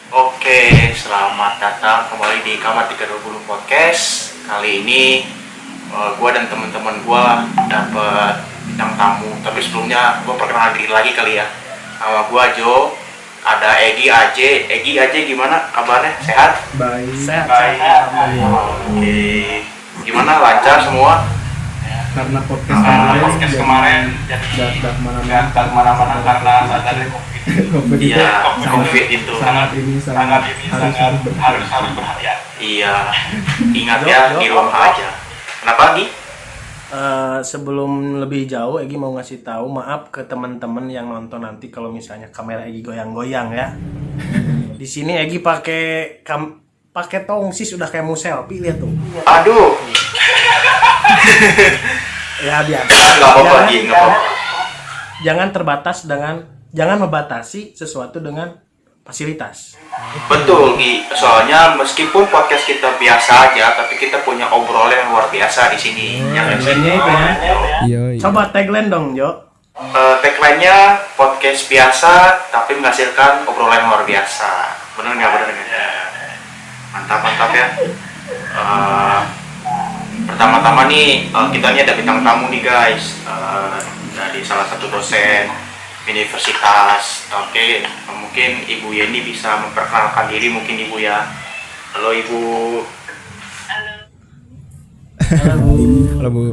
Oke, selamat datang kembali di Kamar 320 Podcast. Kali ini gue dan teman-teman gue dapat bintang tamu. Tapi sebelumnya gue perkenalan diri lagi kali ya. Nama gue Jo, ada Egi Aje. Egi Aje gimana kabarnya? Sehat? Baik. Baik. Oke. Gimana, lancar semua? Karena podcast kemarin Gak kemana-mana kemana-mana karena ada COVID itu Iya, COVID itu sangat harus berhati-hati. Iya, ingat ya, di rumah aja. Kenapa lagi? Sebelum lebih jauh, Egi mau ngasih tahu maaf ke teman-teman yang nonton nanti kalau misalnya kamera Egi goyang-goyang ya. Di sini Egi pakai tongsis udah kayak mau selfie, lihat tuh. Aduh, Ya biar. nggak apa-apa, Gi, nggak apa-apa. Jangan membatasi sesuatu dengan fasilitas. Betul, Gi. Soalnya meskipun podcast kita biasa aja, tapi kita punya obrolan yang luar biasa di sini. Tagline-nya itu ya. Iya. Coba tagline dong, Jo. Tagline-nya podcast biasa tapi menghasilkan obrolan yang luar biasa. Bener nggak? Mantap ya. Pertama-tama nih kita ini ada bintang tamu nih guys, dari salah satu dosen universitas. Oke, mungkin Ibu Yeni bisa memperkenalkan diri mungkin Ibu ya. Halo Ibu. Halo Bu.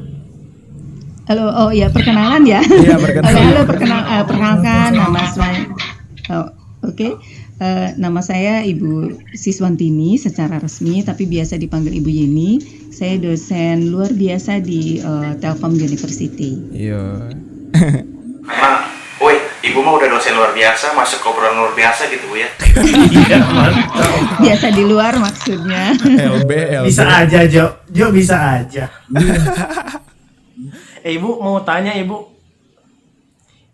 Halo, oh ya perkenalan ya. Iya, perkenalan. Halo, perkenalkan nama saya. Oke. Nama saya Ibu Siswantini secara resmi, tapi biasa dipanggil Ibu Yeni. Saya dosen luar biasa di Telkom University. Iya. Memang, woi, Ibu mah udah dosen luar biasa, masuk ke obrolan luar biasa gitu Bu ya. Iya, mantap. Biasa di luar maksudnya. LB. Bisa aja, Jo. Jo bisa aja. Ibu mau tanya, Ibu.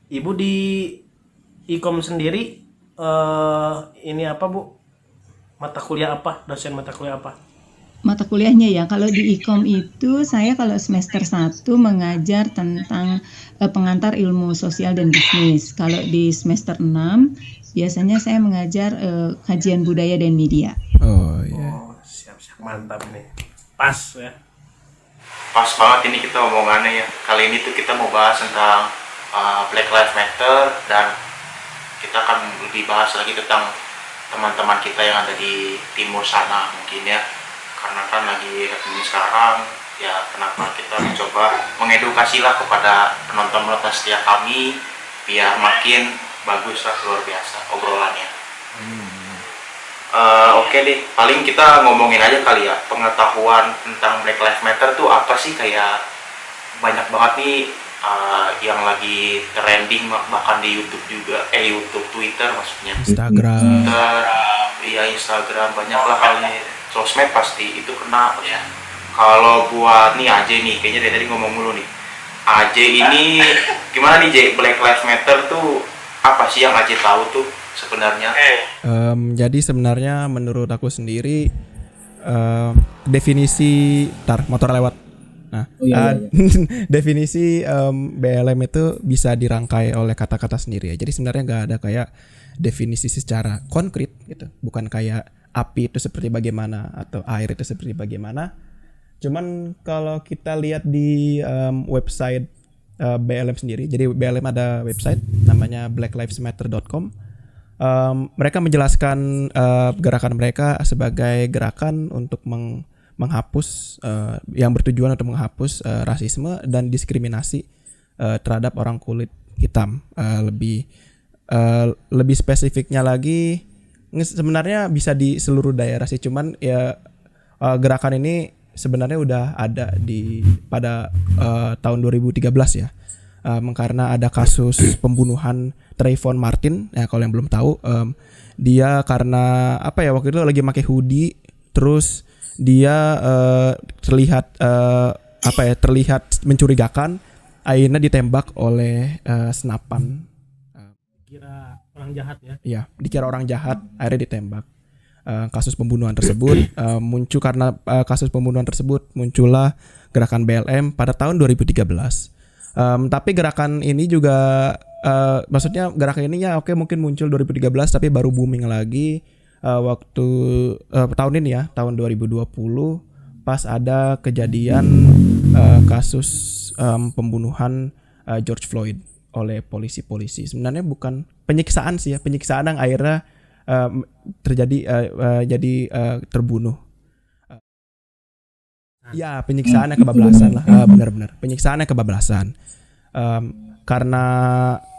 Ibu di Ikom sendiri ini apa, Bu? Mata kuliah apa? Dosen mata kuliah apa? Mata kuliahnya ya, kalau di Ikom itu saya kalau semester 1 mengajar tentang pengantar ilmu sosial dan bisnis. Kalau di semester 6 biasanya saya mengajar kajian budaya dan media. Oh iya. Oh, siap-siap, mantap nih. Pas ya. Pas banget ini kita omongannya ya. Kali ini tuh kita mau bahas tentang Black Lives Matter, dan kita akan lebih bahas lagi tentang teman-teman kita yang ada di timur sana mungkin ya. Karena kan lagi ini sekarang ya, kenapa kita mencoba mengedukasi lah kepada penonton-penonton setia kami biar makin bagus lah, luar biasa obrolannya. Oke deh, paling kita ngomongin aja kali ya, pengetahuan tentang Black Lives Matter tuh apa sih. Kayak banyak banget nih yang lagi trending bahkan di YouTube juga, Twitter maksudnya. Instagram. Instagram, banyak lah kali. Sosmed pasti itu kena ya. Kalau buat nih Aje nih, kayaknya dari tadi ngomong mulu nih. Aje ini gimana nih J? Black Lives Matter tuh apa sih yang Aje tahu tuh sebenarnya? Jadi sebenarnya menurut aku sendiri definisi motor lewat. Nah, definisi BLM itu bisa dirangkai oleh kata-kata sendiri ya. Jadi sebenarnya nggak ada kayak definisi secara konkret gitu. Bukan kayak api itu seperti bagaimana atau air itu seperti bagaimana. Cuman kalau kita lihat di website BLM sendiri, jadi BLM ada website namanya blacklivesmatter.com. Mereka menjelaskan gerakan mereka sebagai gerakan untuk menghapus yang bertujuan untuk menghapus rasisme dan diskriminasi terhadap orang kulit hitam. Lebih spesifiknya lagi, sebenarnya bisa di seluruh daerah sih, cuman ya gerakan ini sebenarnya udah ada pada tahun 2013 ya. Karena ada kasus pembunuhan Trayvon Martin ya, kalau yang belum tahu, dia karena apa ya, waktu itu lagi pakai hoodie, terus dia terlihat mencurigakan, akhirnya ditembak oleh senapan. Kira orang jahat ya. Iya, dikira orang jahat, akhirnya ditembak. Kasus pembunuhan tersebut kasus pembunuhan tersebut muncullah gerakan BLM pada tahun 2013. Tapi gerakan ini juga maksudnya gerakan ini ya oke mungkin muncul 2013 tapi baru booming lagi waktu tahun ini ya, tahun 2020 pas ada kejadian kasus pembunuhan George Floyd oleh polisi-polisi. Sebenarnya bukan penyiksaan sih ya, penyiksaan yang akhirnya terjadi jadi terbunuh. Ya, penyiksaannya kebablasan lah. Benar-benar. Penyiksaannya kebablasan. Karena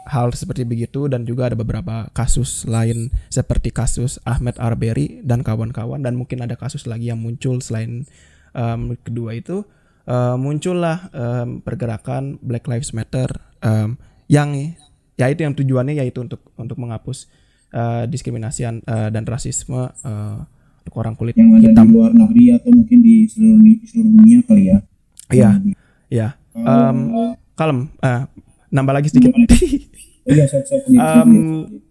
hal seperti begitu dan juga ada beberapa kasus lain seperti kasus Ahmaud Arbery dan kawan-kawan, dan mungkin ada kasus lagi yang muncul selain kedua itu, muncullah pergerakan Black Lives Matter yang yaitu yang tujuannya yaitu untuk menghapus diskriminasi dan rasisme untuk orang kulit yang ada hitam di luar negeri atau mungkin di seluruh dunia kali ya. Iya, iya. Kalem, nambah lagi sedikit. Iya,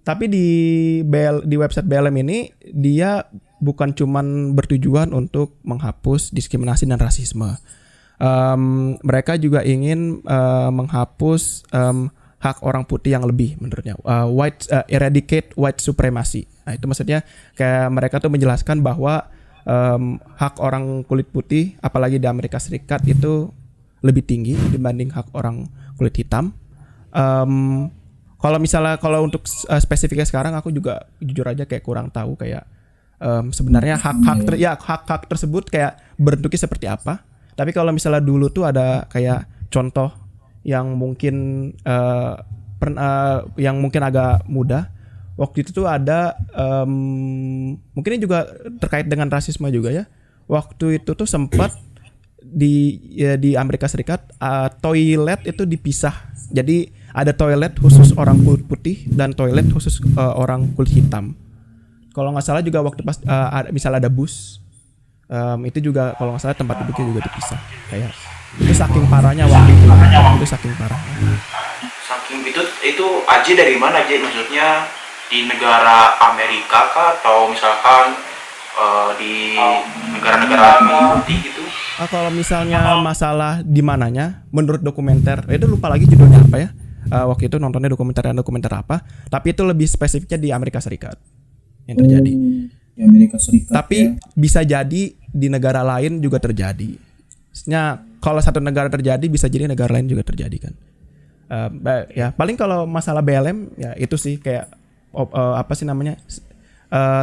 Tapi di website BLM ini dia bukan cuman bertujuan untuk menghapus diskriminasi dan rasisme. Mereka juga ingin menghapus hak orang putih yang lebih menurutnya, eradicate white supremacy. Nah, itu maksudnya kayak mereka tuh menjelaskan bahwa hak orang kulit putih apalagi di Amerika Serikat itu lebih tinggi dibanding hak orang kulit hitam. Kalau untuk spesifiknya sekarang aku juga jujur aja kayak kurang tahu kayak sebenarnya hak-hak tersebut kayak bentuknya seperti apa. Tapi kalau misalnya dulu tuh ada kayak contoh yang mungkin yang mungkin agak mudah. Waktu itu tuh ada mungkin ini juga terkait dengan rasisme juga ya. Waktu itu tuh sempat di Amerika Serikat toilet itu dipisah. Jadi ada toilet khusus orang kulit putih dan toilet khusus orang kulit hitam. Kalau nggak salah juga waktu pas misalnya ada bus itu juga kalau nggak salah tempat duduknya juga dipisah. Kayak itu saking parahnya waktu itu saking parahnya. Saking itu Aji dari mana Aji? Maksudnya di negara Amerika kah atau misalkan di negara-negara mengikuti gitu? Kalau misalnya masalah di mananya, menurut dokumenter, itu lupa lagi judulnya apa ya? Waktu itu nontonnya dokumenter apa? Tapi itu lebih spesifiknya di Amerika Serikat yang terjadi. Di Amerika Serikat. Tapi ya, bisa jadi di negara lain juga terjadi. Maksudnya kalau satu negara terjadi, bisa jadi negara lain juga terjadi kan. Ya paling kalau masalah BLM ya itu sih kayak apa sih namanya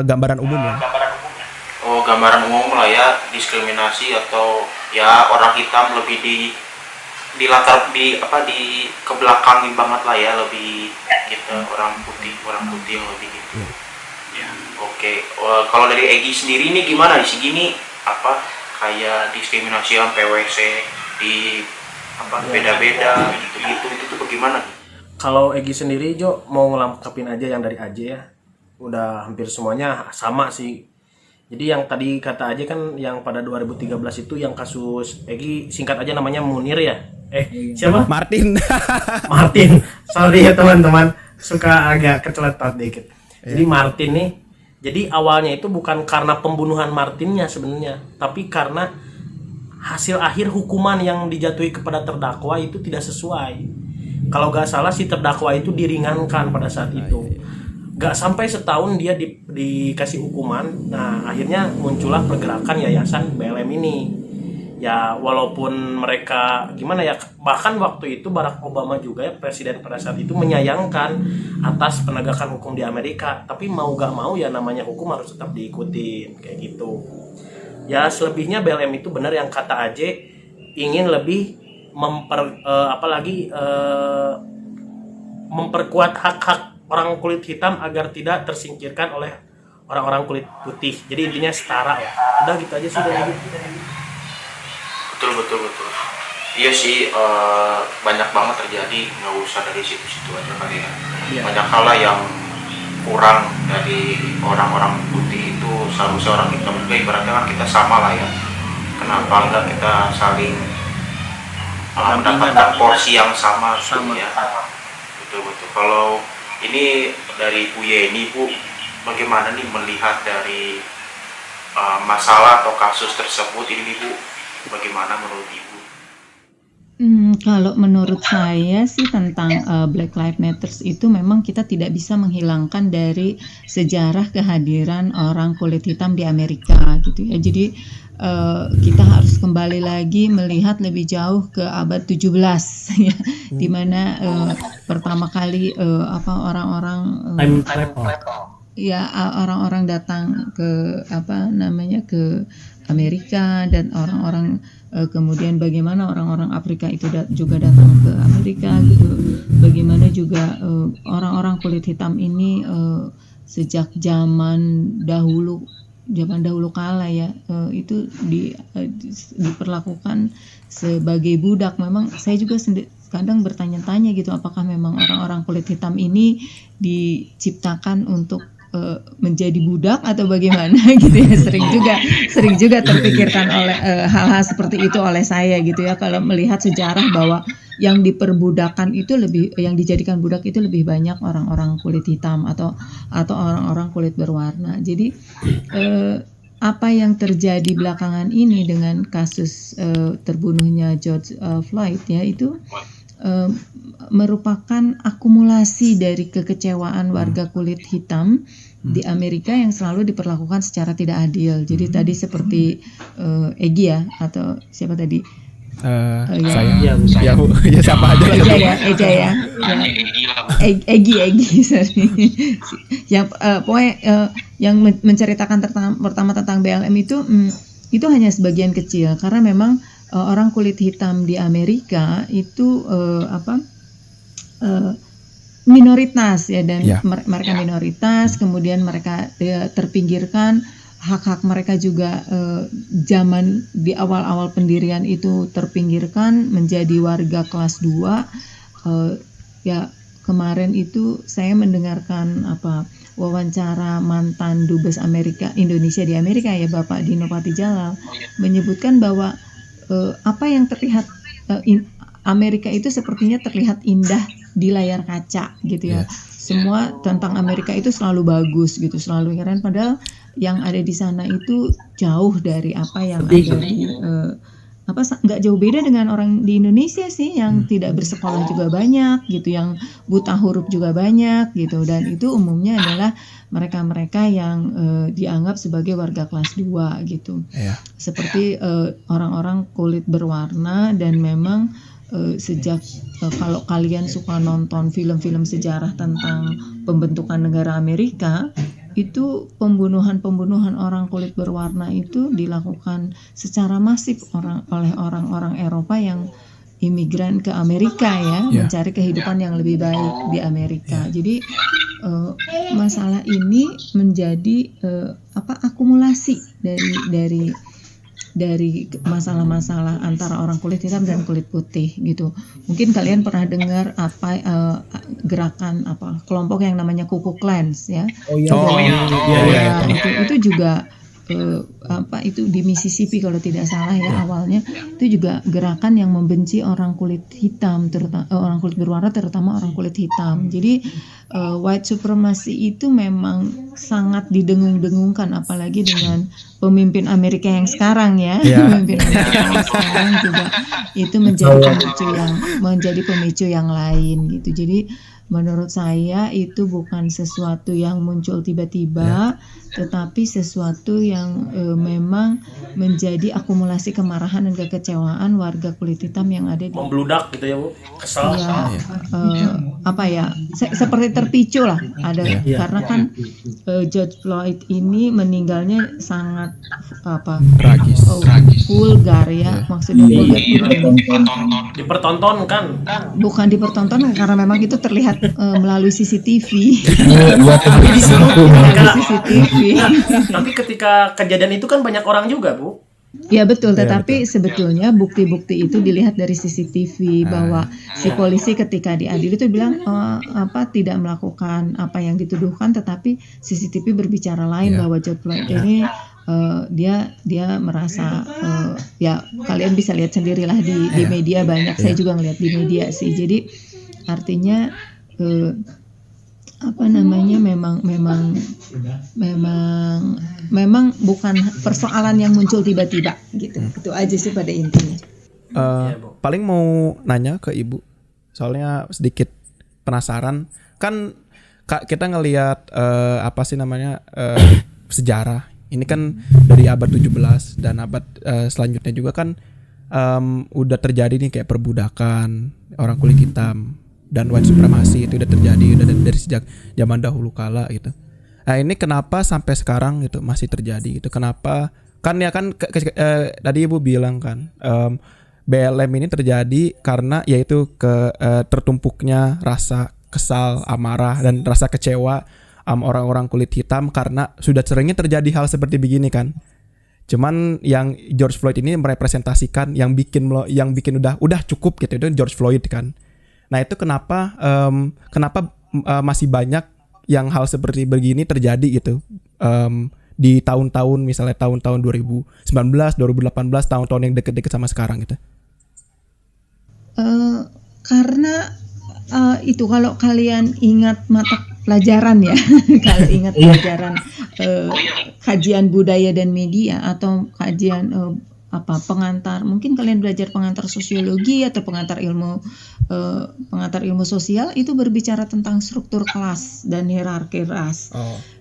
gambaran umum ya. Oh, gambaran umum lah ya, diskriminasi atau ya orang hitam lebih di latar di kebelakangin banget lah ya, lebih gitu, orang putih yang lebih gitu. Ya, oke. Kalau dari Egy sendiri ini gimana di sini apa kayak diskriminasi yang PWC di beda-beda gitu itu tuh bagaimana? Kalau Egy sendiri Jo mau ngelengkapin aja yang dari Aje ya. Udah hampir semuanya sama sih. Jadi yang tadi kata Aje kan yang pada 2013 itu yang kasus Egy singkat aja namanya Munir ya. Siapa? Martin. Martin. Sorry ya teman-teman, suka agak keceletot dikit. Jadi Martin nih, jadi awalnya itu bukan karena pembunuhan Martinnya sebenarnya, tapi karena hasil akhir hukuman yang dijatuhi kepada terdakwa itu tidak sesuai. Kalau gak salah si terdakwa itu diringankan pada saat itu. Gak sampai setahun dia dikasih hukuman. Nah akhirnya muncullah pergerakan yayasan BLM ini. Ya walaupun mereka gimana ya, bahkan waktu itu Barack Obama juga ya presiden pada saat itu menyayangkan atas penegakan hukum di Amerika. Tapi mau gak mau ya namanya hukum harus tetap diikutin kayak gitu. Ya selebihnya BLM itu benar yang kata Aje, ingin lebih memperkuat hak-hak orang kulit hitam agar tidak tersingkirkan oleh orang-orang kulit putih. Jadi intinya setara ya. Udah gitu aja sih dari Betul. Iya sih, banyak banget terjadi, nggak usah dari situ-situ aja kali ya. Iya. Banyak hal lah yang kurang dari orang-orang putih itu, seharusnya orang hitam juga ibaratnya kan kita sama lah ya. Kenapa enggak kita saling mendapatkan porsi yang sama gitu ya. Betul. Kalau ini dari Bu Yeni, Bu, bagaimana nih melihat dari masalah atau kasus tersebut ini, Bu? Bagaimana menurut Ibu? Kalau menurut saya sih tentang Black Lives Matter itu memang kita tidak bisa menghilangkan dari sejarah kehadiran orang kulit hitam di Amerika gitu ya. Jadi kita harus kembali lagi melihat lebih jauh ke abad 17 ya, di mana pertama kali orang-orang Time travel. ya orang-orang datang ke ke Amerika, dan orang-orang kemudian bagaimana orang-orang Afrika itu juga datang ke Amerika gitu. Bagaimana juga orang-orang kulit hitam ini sejak zaman dahulu kala ya, itu diperlakukan sebagai budak. Memang saya juga kadang bertanya-tanya gitu, apakah memang orang-orang kulit hitam ini diciptakan untuk menjadi budak atau bagaimana gitu ya. Sering juga terpikirkan oleh hal-hal seperti itu oleh saya gitu ya, kalau melihat sejarah bahwa yang dijadikan budak itu lebih banyak orang-orang kulit hitam atau orang-orang kulit berwarna. Jadi apa yang terjadi belakangan ini dengan kasus terbunuhnya George Floyd ya, itu merupakan akumulasi dari kekecewaan warga kulit hitam di Amerika yang selalu diperlakukan secara tidak adil. Jadi tadi seperti Egy ya, atau siapa tadi? Saya siapa aja lah. Eja ya. Egy sorry. Yang pokoknya yang menceritakan pertama tentang BLM itu hanya sebagian kecil, karena memang orang kulit hitam di Amerika itu minoritas ya, dan mereka minoritas, kemudian mereka terpinggirkan, hak-hak mereka juga zaman di awal-awal pendirian itu terpinggirkan menjadi warga kelas 2. Ya kemarin itu saya mendengarkan wawancara mantan dubes Indonesia di Amerika ya, Bapak Dino Patijalal, menyebutkan bahwa apa yang terlihat Amerika itu sepertinya terlihat indah di layar kaca gitu ya. Semua tentang Amerika itu selalu bagus gitu, selalu keren, padahal yang ada di sana itu jauh dari apa yang ada di nggak jauh beda dengan orang di Indonesia sih, yang tidak bersekolah juga banyak gitu, yang buta huruf juga banyak gitu, dan itu umumnya adalah mereka-mereka yang dianggap sebagai warga kelas 2 gitu. Seperti orang-orang kulit berwarna. Dan memang sejak kalau kalian suka nonton film-film sejarah tentang pembentukan negara Amerika, itu pembunuhan orang kulit berwarna itu dilakukan secara masif oleh orang-orang Eropa yang imigran ke Amerika ya, mencari kehidupan yang lebih baik di Amerika. Jadi masalah ini menjadi akumulasi dari masalah-masalah antara orang kulit hitam dan kulit putih gitu. Mungkin kalian pernah dengar gerakan kelompok yang namanya Ku Klux Klan ya. Itu juga itu di Mississippi kalau tidak salah ya, awalnya itu juga gerakan yang membenci orang kulit hitam, terutama orang kulit berwarna, terutama orang kulit hitam. Jadi white supremacy itu memang sangat didengung-dengungkan, apalagi dengan pemimpin Amerika yang sekarang ya. Pemimpin Amerika yang sekarang juga itu menjadi pemicu yang lain gitu. Jadi menurut saya itu bukan sesuatu yang muncul tiba-tiba, tetapi sesuatu yang memang menjadi akumulasi kemarahan dan kekecewaan warga kulit hitam yang ada di membludak gitu ya Bu, kesal. Seperti terpicu lah ada karena kan George Floyd ini meninggalnya sangat tragis, vulgar ya, maksudnya dipertontonkan. Bukan dipertontonkan karena memang itu terlihat melalui CCTV. Tapi ketika kejadian itu kan banyak orang juga Bu. Ya betul, tetapi sebetulnya bukti-bukti itu dilihat dari CCTV, bahwa si polisi ketika diadili itu bilang tidak melakukan apa yang dituduhkan, tetapi CCTV berbicara lain, bahwa George Floyd ini dia merasa ya kalian bisa lihat sendirilah di media banyak. Saya juga ngelihat di media sih. Jadi artinya memang bukan persoalan yang muncul tiba-tiba gitu. Itu aja sih pada intinya. Iya, Bu. Paling mau nanya ke Ibu, soalnya sedikit penasaran. Kan kita ngelihat apa sih namanya sejarah. Ini kan dari abad 17 dan abad selanjutnya juga kan udah terjadi nih kayak perbudakan orang kulit hitam dan white supremacy itu udah terjadi udah dari sejak zaman dahulu kala gitu. Nah ini kenapa sampai sekarang itu masih terjadi gitu? Kenapa? Kan ya kan tadi Ibu bilang kan BLM ini terjadi karena yaitu tertumpuknya rasa kesal, amarah dan rasa kecewa orang-orang kulit hitam karena sudah seringnya terjadi hal seperti begini kan. Cuman yang George Floyd ini merepresentasikan yang bikin udah cukup gitu itu George Floyd kan. Nah itu kenapa masih banyak yang hal seperti begini terjadi gitu di tahun-tahun misalnya tahun-tahun 2019, 2018, tahun-tahun yang deket-deket sama sekarang gitu. Karena itu kalau kalian ingat mata pelajaran ya, kalau ingat pelajaran kajian budaya dan media atau kajian pengantar, mungkin kalian belajar pengantar sosiologi atau pengantar ilmu sosial itu berbicara tentang struktur kelas dan hierarki ras.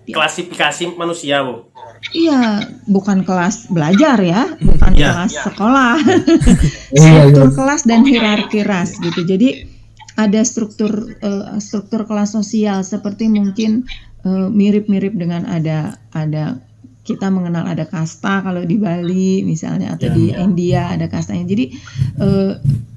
Klasifikasi manusia, Bu. Iya, bukan kelas belajar ya, bukan kelas sekolah. Struktur kelas dan hierarki ras gitu. Jadi ada struktur kelas sosial seperti mungkin mirip-mirip dengan ada kita mengenal ada kasta kalau di Bali misalnya atau di India ada kastanya. Jadi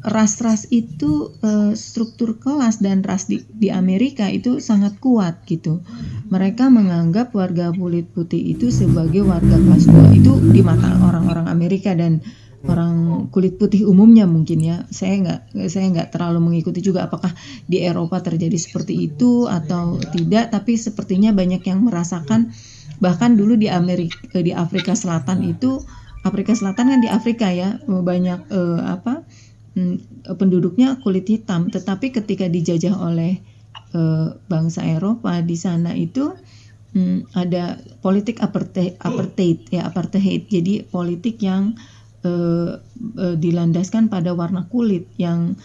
ras-ras itu struktur kelas dan ras di Amerika itu sangat kuat gitu. Mereka menganggap warga kulit putih itu sebagai warga kelas 2 itu di mata orang-orang Amerika dan orang kulit putih umumnya mungkin ya. Saya nggak terlalu mengikuti juga apakah di Eropa terjadi seperti itu atau tidak, tapi sepertinya banyak yang merasakan. Bahkan dulu di Afrika Selatan itu, Afrika Selatan kan di Afrika ya, banyak penduduknya kulit hitam, tetapi ketika dijajah oleh bangsa Eropa di sana itu ada politik apartheid. Jadi politik yang dilandaskan pada warna kulit yang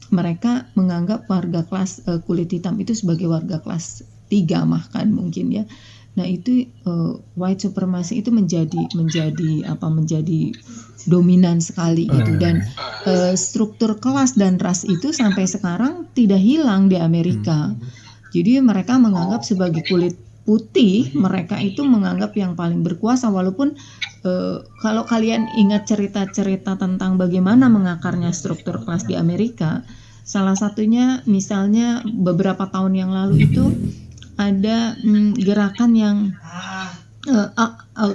mereka menganggap warga kelas kulit hitam itu sebagai warga kelas 3 bahkan mungkin ya. Nah itu white supremacy itu menjadi dominan sekali gitu dan struktur kelas dan ras itu sampai sekarang tidak hilang di Amerika. Jadi mereka menganggap sebagai kulit putih mereka itu menganggap yang paling berkuasa walaupun kalau kalian ingat cerita-cerita tentang bagaimana mengakarnya struktur kelas di Amerika, salah satunya misalnya beberapa tahun yang lalu itu ada gerakan yang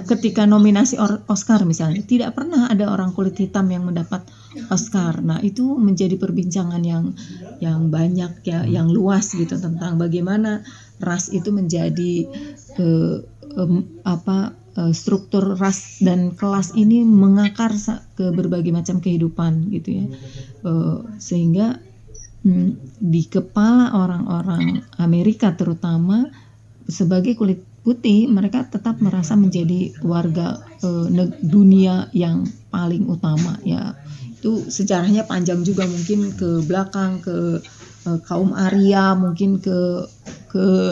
ketika nominasi Oscar misalnya tidak pernah ada orang kulit hitam yang mendapat Oscar. Nah itu menjadi perbincangan yang banyak ya, yang luas gitu tentang bagaimana ras itu menjadi struktur ras dan kelas ini mengakar ke berbagai macam kehidupan gitu ya, sehingga di kepala orang-orang Amerika terutama sebagai kulit putih mereka tetap merasa menjadi warga dunia yang paling utama ya. Itu sejarahnya panjang juga, mungkin ke belakang ke kaum Arya, mungkin ke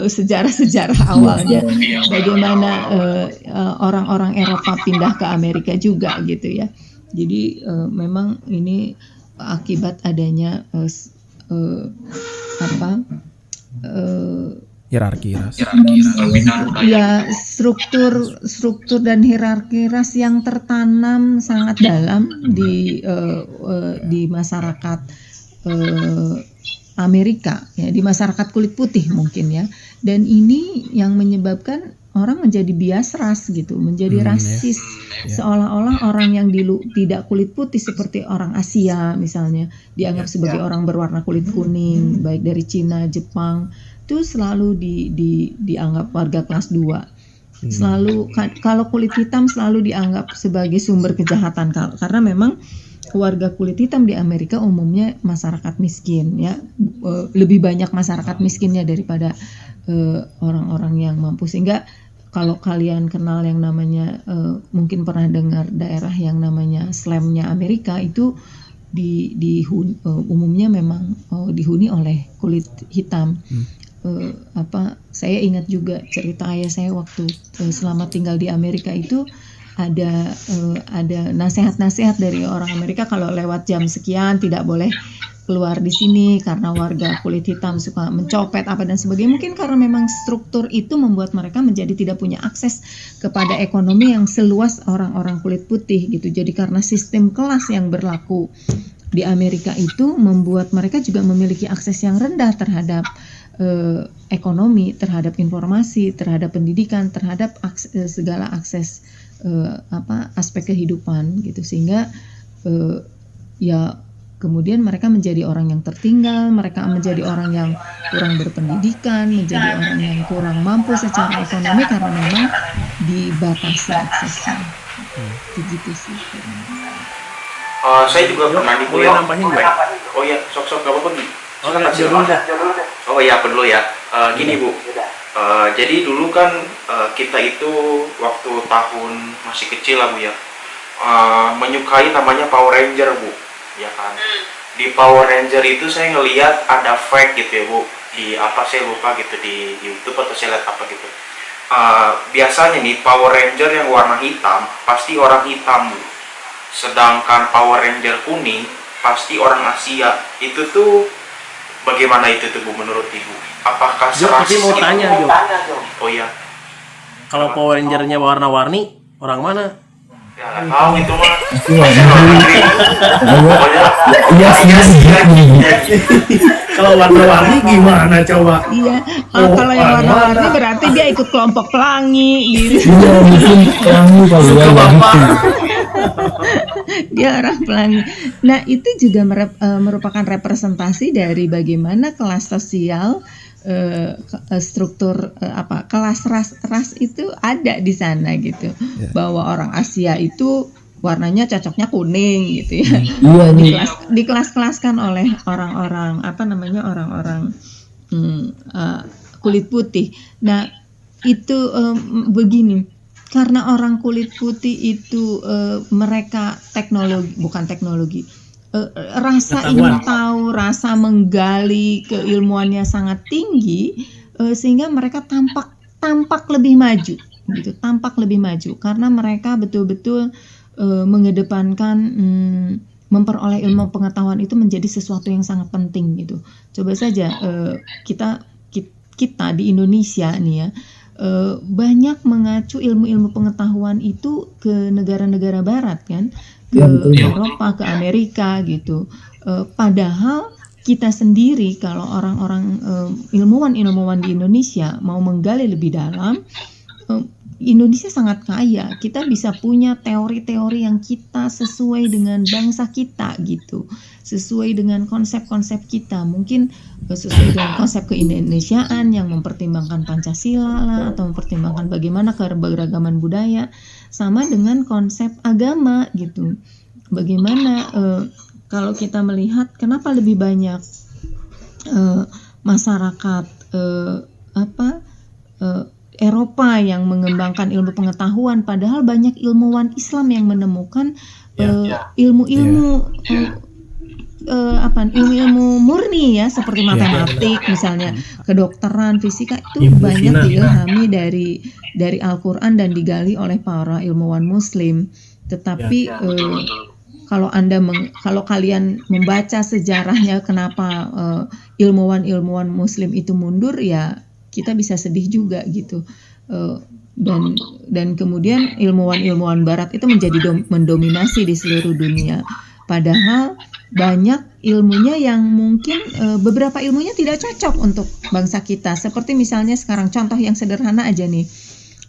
sejarah-sejarah awalnya bagaimana orang-orang Eropa pindah ke Amerika juga gitu ya. Jadi memang ini akibat adanya hierarki ras. Ya, struktur dan hierarki ras yang tertanam sangat dalam di masyarakat Amerika ya, di masyarakat kulit putih mungkin ya. Dan ini yang menyebabkan orang menjadi bias ras gitu, menjadi rasis. Seolah-olah orang yang tidak kulit putih seperti orang Asia misalnya dianggap sebagai orang berwarna kulit kuning, baik dari Cina, Jepang, itu selalu dianggap warga kelas 2. Selalu kalau kulit hitam selalu dianggap sebagai sumber kejahatan karena memang warga kulit hitam di Amerika umumnya masyarakat miskin ya, lebih banyak masyarakat miskinnya daripada orang-orang yang mampu, sehingga kalau kalian kenal yang namanya mungkin pernah dengar daerah yang namanya Slamnya Amerika itu umumnya memang dihuni oleh kulit hitam. Saya ingat juga cerita ayah saya waktu selama tinggal di Amerika itu ada nasihat-nasihat dari orang Amerika kalau lewat jam sekian tidak boleh keluar di sini karena warga kulit hitam suka mencopet apa dan sebagainya. Mungkin karena memang struktur itu membuat mereka menjadi tidak punya akses kepada ekonomi yang seluas orang-orang kulit putih gitu. Jadi karena sistem kelas yang berlaku di Amerika itu membuat mereka juga memiliki akses yang rendah terhadap ekonomi, terhadap informasi, terhadap pendidikan, terhadap segala akses aspek kehidupan gitu, sehingga ya kemudian mereka menjadi orang yang tertinggal, mereka menjadi orang yang kurang berpendidikan, menjadi orang yang kurang mampu secara ekonomi karena memang dibatasi aksesnya. Begitu sih. Saya juga pernah di Boleh kuliah. nambahin nggak? Oh iya, sok-sok gak apa-apa. Dulu dah. Oh iya, apa dulu ya? Gini Bu, jadi dulu kan kita itu waktu tahun masih kecil lah Bu ya, menyukai namanya Power Ranger Bu, ya kan? Di Power Ranger itu saya ngelihat ada fake gitu ya Bu, di apa saya lupa gitu, di YouTube atau saya lihat apa gitu. Biasanya nih Power Ranger yang warna hitam pasti orang hitam Bu, sedangkan Power Ranger kuning pasti orang Asia. Itu tuh bagaimana itu tuh Bu menurut Ibu? Apakah Jo, tapi mau tanya, Jo. Oh iya. Kalau Power Ranger-nya warna-warni, orang mana? Ya nggak tahu itu mah. Iya sih. Kalau warna-warni gimana coba? Iya, kalau yang warna-warni berarti dia ikut kelompok pelangi gitu. Iya mungkin kamu kalau ya gitu. Dia orang pelangi. Nah itu juga merupakan representasi dari bagaimana kelas sosial, struktur kelas ras itu ada di sana gitu. Bahwa orang Asia itu warnanya cocoknya kuning gitu ya. Iya Dikelas-kelaskan oleh orang-orang orang-orang kulit putih. Nah itu begini. Karena orang kulit putih itu mereka rasa ingin tahu, rasa menggali keilmuannya sangat tinggi, sehingga mereka tampak lebih maju, gitu, tampak lebih maju karena mereka betul-betul mengedepankan memperoleh ilmu pengetahuan itu menjadi sesuatu yang sangat penting gitu. Coba saja kita di Indonesia nih ya. Banyak mengacu ilmu-ilmu pengetahuan itu ke negara-negara barat kan, ke Eropa, ke Amerika gitu. Padahal kita sendiri kalau orang-orang ilmuwan-ilmuwan di Indonesia mau menggali lebih dalam, Indonesia sangat kaya. Kita bisa punya teori-teori yang kita sesuai dengan bangsa kita gitu, sesuai dengan konsep-konsep kita. Mungkin sesuai dengan konsep keindonesiaan yang mempertimbangkan Pancasila lah, atau mempertimbangkan bagaimana keberagaman budaya, sama dengan konsep agama gitu. Bagaimana kalau kita melihat kenapa lebih banyak masyarakat Eropa yang mengembangkan ilmu pengetahuan, padahal banyak ilmuwan Islam yang menemukan ilmu-ilmu ilmu-ilmu murni ya, seperti matematik misalnya, kedokteran, fisika itu banyak diilhami dari Al-Qur'an dan digali oleh para ilmuwan muslim. Tetapi kalau kalian membaca sejarahnya kenapa ilmuwan-ilmuwan muslim itu mundur, ya kita bisa sedih juga gitu. Dan kemudian ilmuwan-ilmuwan barat itu mendominasi di seluruh dunia. Padahal banyak ilmunya yang mungkin beberapa ilmunya tidak cocok untuk bangsa kita. Seperti misalnya sekarang contoh yang sederhana aja nih.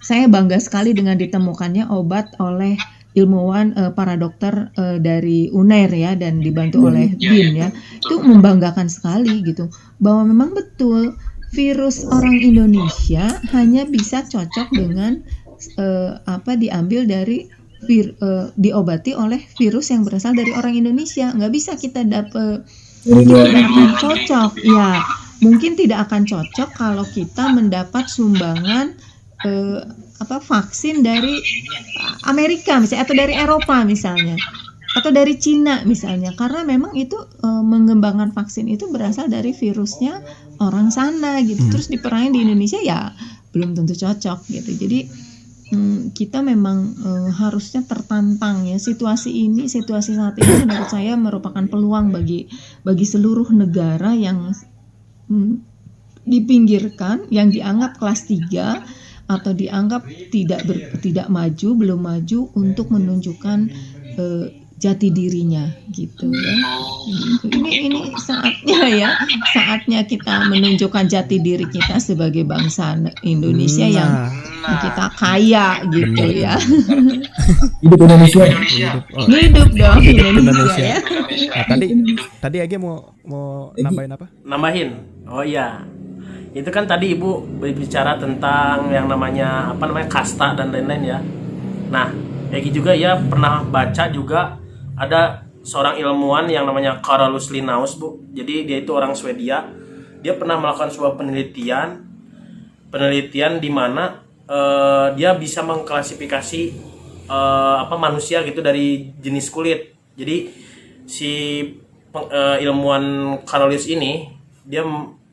Saya bangga sekali dengan ditemukannya obat oleh ilmuwan para dokter dari UNAIR ya, dan dibantu oleh BIN ya. Itu membanggakan sekali gitu. Bahwa memang betul virus orang Indonesia hanya bisa cocok dengan diambil dari diobati oleh virus yang berasal dari orang Indonesia. Nggak bisa kita tidak akan cocok. Ya, mungkin tidak akan cocok kalau kita mendapat sumbangan vaksin dari Amerika misalnya, atau dari Eropa misalnya, atau dari Cina misalnya, karena memang itu mengembangkan vaksin itu berasal dari virusnya orang sana gitu. Terus diperangin di Indonesia ya belum tentu cocok gitu. Jadi kita memang harusnya tertantang ya. Situasi saat ini menurut saya merupakan peluang bagi seluruh negara yang dipinggirkan, yang dianggap kelas 3 atau dianggap tidak maju, belum maju, untuk menunjukkan jati dirinya gitu ya. Ini saatnya kita menunjukkan jati diri kita sebagai bangsa Indonesia yang kita kaya gitu ya. Hidup Indonesia. Hidup dong Indonesia ya. Nah, tadi Ege mau nambahin apa? Nambahin. Oh iya. Itu kan tadi Ibu berbicara tentang yang namanya kasta dan lain-lain ya. Nah, Egi juga ya pernah baca juga ada seorang ilmuwan yang namanya Carolus Linnaeus, Bu. Jadi dia itu orang Swedia. Dia pernah melakukan sebuah penelitian di mana dia bisa mengklasifikasi manusia gitu dari jenis kulit. Jadi si ilmuwan Carolus ini dia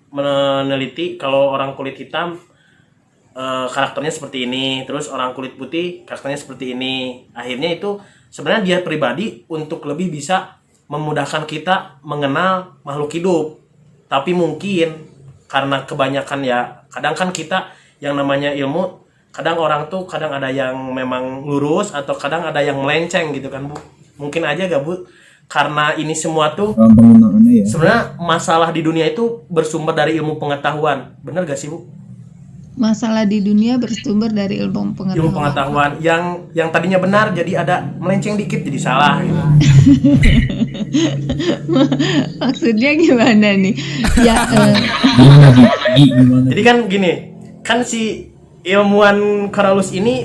meneliti kalau orang kulit hitam karakternya seperti ini, terus orang kulit putih karakternya seperti ini. Akhirnya itu sebenarnya dia pribadi untuk lebih bisa memudahkan kita mengenal makhluk hidup. Tapi mungkin karena kebanyakan ya, kadang kan kita yang namanya ilmu, kadang orang tuh kadang ada yang memang lurus atau kadang ada yang melenceng gitu kan, Bu. Mungkin aja gak, Bu, karena ini semua tuh Penggunaannya ya. sebenarnya masalah di dunia itu bersumber dari ilmu pengetahuan. Bener gak sih, Bu? Masalah di dunia bersumber dari ilmu pengetahuan. Ilmu pengetahuan yang tadinya benar jadi ada melenceng dikit jadi salah gitu. Maksudnya gimana nih? Ya Gimana? Jadi kan gini, kan si ilmuwan Carolus ini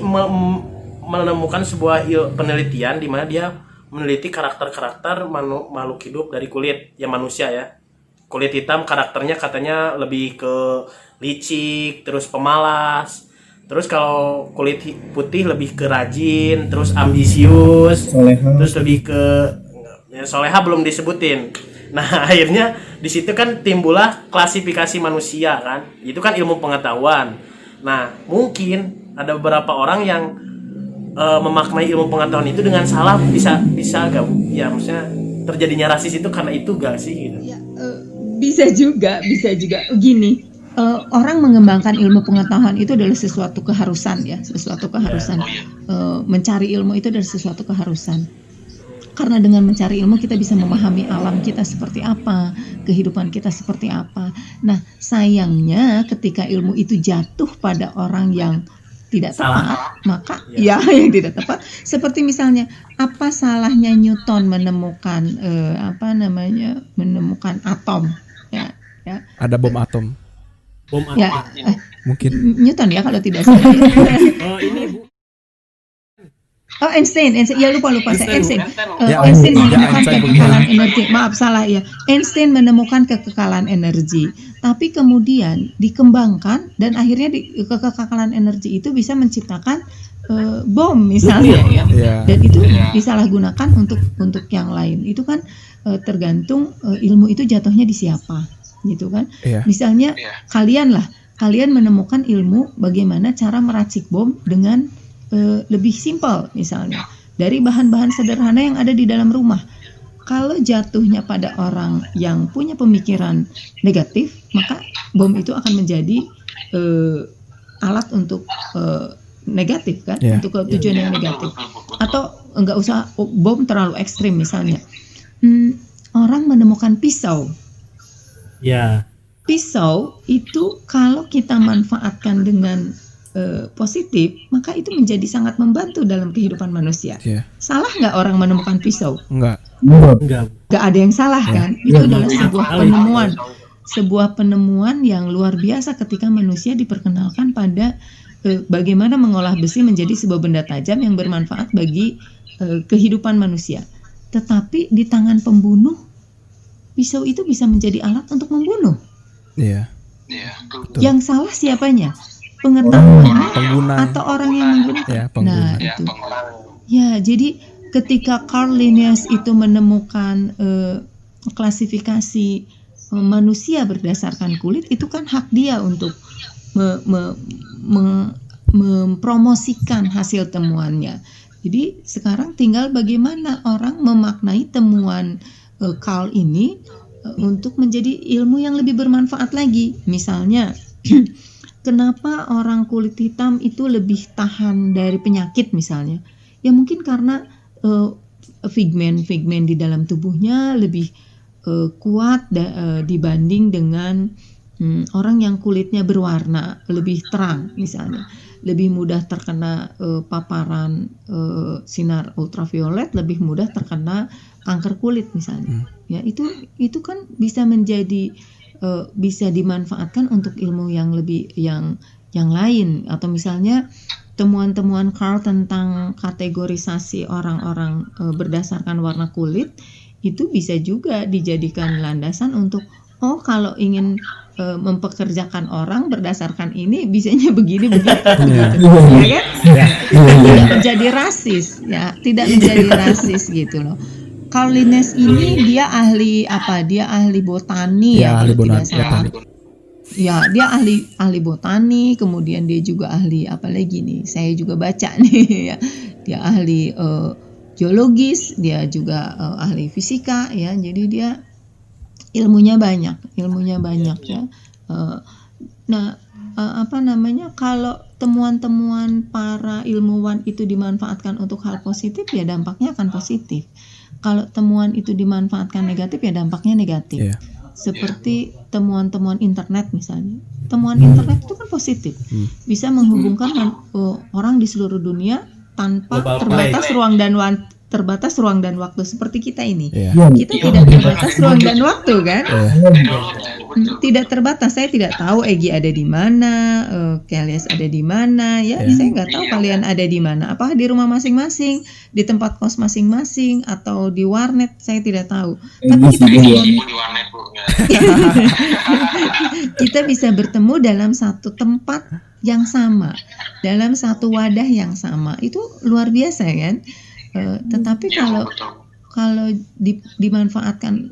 menemukan sebuah penelitian di mana dia meneliti karakter-karakter makhluk hidup dari kulit yang manusia ya. Kulit hitam karakternya katanya lebih ke licik, terus pemalas. Terus kalau kulit putih lebih ke rajin, terus ambisius, Soleha. terus lebih ke soleha belum disebutin. Nah, akhirnya di situ kan timbullah klasifikasi manusia kan. Itu kan ilmu pengetahuan. Nah, mungkin ada beberapa orang yang memaknai ilmu pengetahuan itu dengan salah, bisa gak, Bu? Ya maksudnya terjadinya rasis itu karena itu gak sih gitu. Ya, bisa juga gini, orang mengembangkan ilmu pengetahuan itu adalah sesuatu keharusan ya, mencari ilmu itu adalah sesuatu keharusan, karena dengan mencari ilmu kita bisa memahami alam kita seperti apa, kehidupan kita seperti apa. Nah, sayangnya ketika ilmu itu jatuh pada orang yang tidak tepat, maka yang tidak tepat, seperti misalnya apa salahnya Newton menemukan menemukan atom ya. Ada bom atom. Ya, Mungkin. Newton ya kalau tidak salah. Oh, ini Bu. Oh, Einstein. Ya lupa saya Einstein. Ya, Einstein ya, menemukan Einstein kekekalan energi. Maaf salah ya. Einstein menemukan kekekalan energi. Tapi kemudian dikembangkan dan akhirnya kekekalan energi itu bisa menciptakan bom misalnya ya. Dan itu disalahgunakan untuk yang lain. Itu kan tergantung ilmu itu jatuhnya di siapa, gitu kan? Misalnya kalian menemukan ilmu bagaimana cara meracik bom dengan lebih simpel, misalnya dari bahan-bahan sederhana yang ada di dalam rumah. Kalau jatuhnya pada orang yang punya pemikiran negatif, maka bom itu akan menjadi alat untuk negatif kan, untuk tujuan yang negatif. Atau enggak usah bom terlalu ekstrim, misalnya orang menemukan pisau. Ya. Pisau itu kalau kita manfaatkan dengan positif, maka itu menjadi sangat membantu dalam kehidupan manusia. Salah nggak orang menemukan pisau? Enggak. Nggak ada yang salah kan? Itu adalah sebuah penemuan yang luar biasa ketika manusia diperkenalkan pada bagaimana mengolah besi menjadi sebuah benda tajam yang bermanfaat bagi kehidupan manusia. Tetapi di tangan pembunuh, pisau itu bisa menjadi alat untuk membunuh. Iya. Yang salah siapanya? pengetahuan Pengguna. atau orang yang menggunakan. Ya, pengguna. Nah, itu. Ya, jadi ketika Carl Linnaeus itu menemukan klasifikasi manusia berdasarkan kulit, itu kan hak dia untuk mempromosikan hasil temuannya. Jadi sekarang tinggal bagaimana orang memaknai temuan Carl ini untuk menjadi ilmu yang lebih bermanfaat lagi. Misalnya, kenapa orang kulit hitam itu lebih tahan dari penyakit misalnya? Ya mungkin karena pigmen di dalam tubuhnya lebih kuat dibanding dengan orang yang kulitnya berwarna, lebih terang misalnya, lebih mudah terkena paparan sinar ultraviolet, lebih mudah terkena kanker kulit misalnya. Ya, itu kan bisa menjadi bisa dimanfaatkan untuk ilmu yang lebih yang lain, atau misalnya temuan-temuan Carl tentang kategorisasi orang-orang berdasarkan warna kulit itu bisa juga dijadikan landasan untuk kalau ingin mempekerjakan orang berdasarkan ini bisanya begini begitu, ya kan? Tidak menjadi rasis, ya, tidak menjadi rasis gitu loh. Carl Linnaeus ini dia ahli apa? Dia ahli botani Ya, ahli kalau tidak botani. salah. Ya, dia ahli botani, kemudian dia juga ahli apa lagi nih? Saya juga baca nih ya. Dia ahli geologis, dia juga ahli fisika ya. Jadi dia ilmunya banyak ya. Apa namanya? Kalau temuan-temuan para ilmuwan itu dimanfaatkan untuk hal positif, ya dampaknya akan positif. Kalau temuan itu dimanfaatkan negatif, ya dampaknya negatif. Iya. Seperti temuan-temuan internet misalnya. Temuan internet itu kan positif. Bisa menghubungkan orang di seluruh dunia tanpa terbatas ruang dan waktu seperti kita ini. Iya. Kita tidak terbatas ruang dan waktu kan? Tidak terbatas. Saya tidak tahu Egi ada di mana, Kelias ada di mana, ya. Saya nggak tahu kalian ada di mana. Apakah di rumah masing-masing, di tempat kos masing-masing, atau di warnet? Saya tidak tahu. Tapi kita bisa bertemu dalam satu tempat yang sama, dalam satu wadah yang sama. Itu luar biasa kan? Tetapi kalau dimanfaatkan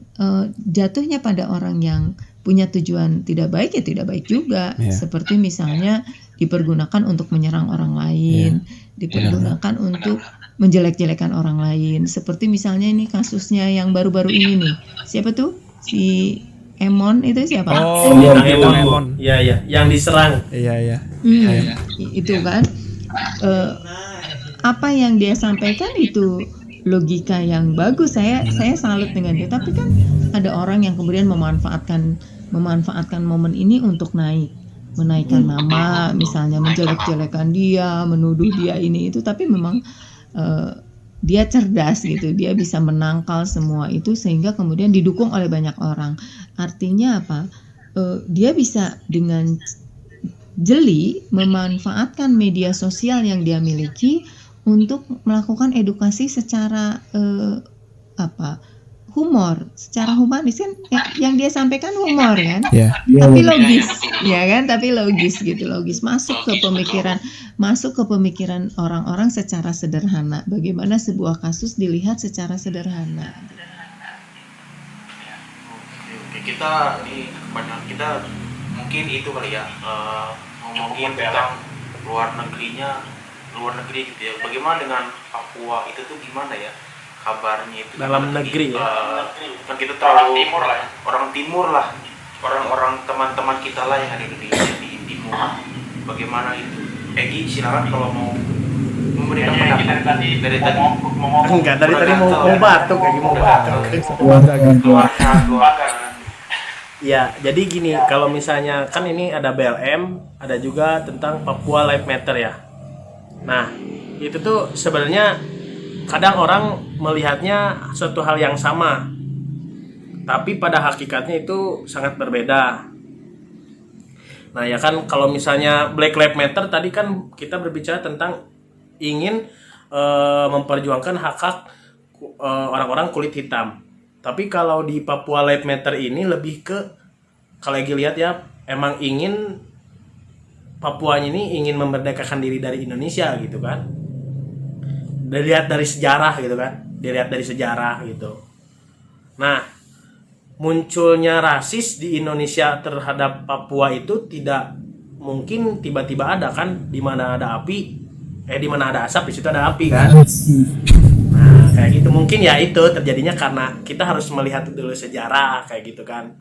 jatuhnya pada orang yang punya tujuan tidak baik, ya tidak baik juga. Seperti misalnya dipergunakan untuk menyerang orang lain, dipergunakan untuk menjelek-jelekan orang lain. Seperti misalnya ini kasusnya yang baru-baru ini nih. Siapa tuh? Si Emon itu siapa? Emon. Iya, yang diserang. Iya. Itu kan apa yang dia sampaikan itu logika yang bagus. Saya salut dengan dia. Tapi kan ada orang yang kemudian memanfaatkan momen ini untuk menaikkan nama, misalnya menjelek-jelekan dia, menuduh dia ini itu. Tapi memang dia cerdas gitu, dia bisa menangkal semua itu sehingga kemudian didukung oleh banyak orang. Artinya apa? Dia bisa dengan jeli memanfaatkan media sosial yang dia miliki untuk melakukan edukasi secara humor, secara humanis kan, yang dia sampaikan humor kan, tapi logis, ya kan, tapi logis gitu, masuk ke pemikiran orang-orang secara sederhana. Bagaimana sebuah kasus dilihat secara sederhana. Oke, kita mungkin itu kali ya, ngomongin tentang luar negeri gitu ya. Bagaimana dengan Papua itu tuh gimana ya kabarnya itu dalam negeri ya? Kan kita terlalu orang timur lah, orang teman-teman kita lah yang ada di timur. Bagaimana itu? Egi silakan kalau mau memberikan pendapat. Dari tadi mau batuk, Egi mau batuk. Keluarga. Ya, jadi gini, kalau misalnya kan ini ada BLM, ada juga tentang Papua Lives Matter ya. Nah, itu tuh sebenarnya kadang orang melihatnya suatu hal yang sama, tapi pada hakikatnya itu sangat berbeda. Nah ya kan, kalau misalnya Black Lives Matter tadi kan kita berbicara tentang ingin memperjuangkan hak-hak orang-orang kulit hitam. Tapi kalau di Papua Lives Matter ini lebih ke, kalau lagi lihat ya, emang ingin Papuanya ini ingin memerdekakan diri dari Indonesia gitu kan. Dilihat dari sejarah gitu kan. Dilihat dari sejarah gitu. Nah, munculnya rasis di Indonesia terhadap Papua itu tidak mungkin tiba-tiba ada kan, di mana ada api, di mana ada asap di situ ada api kan. Nah, kayak gitu mungkin ya itu terjadinya karena kita harus melihat dulu sejarah kayak gitu kan.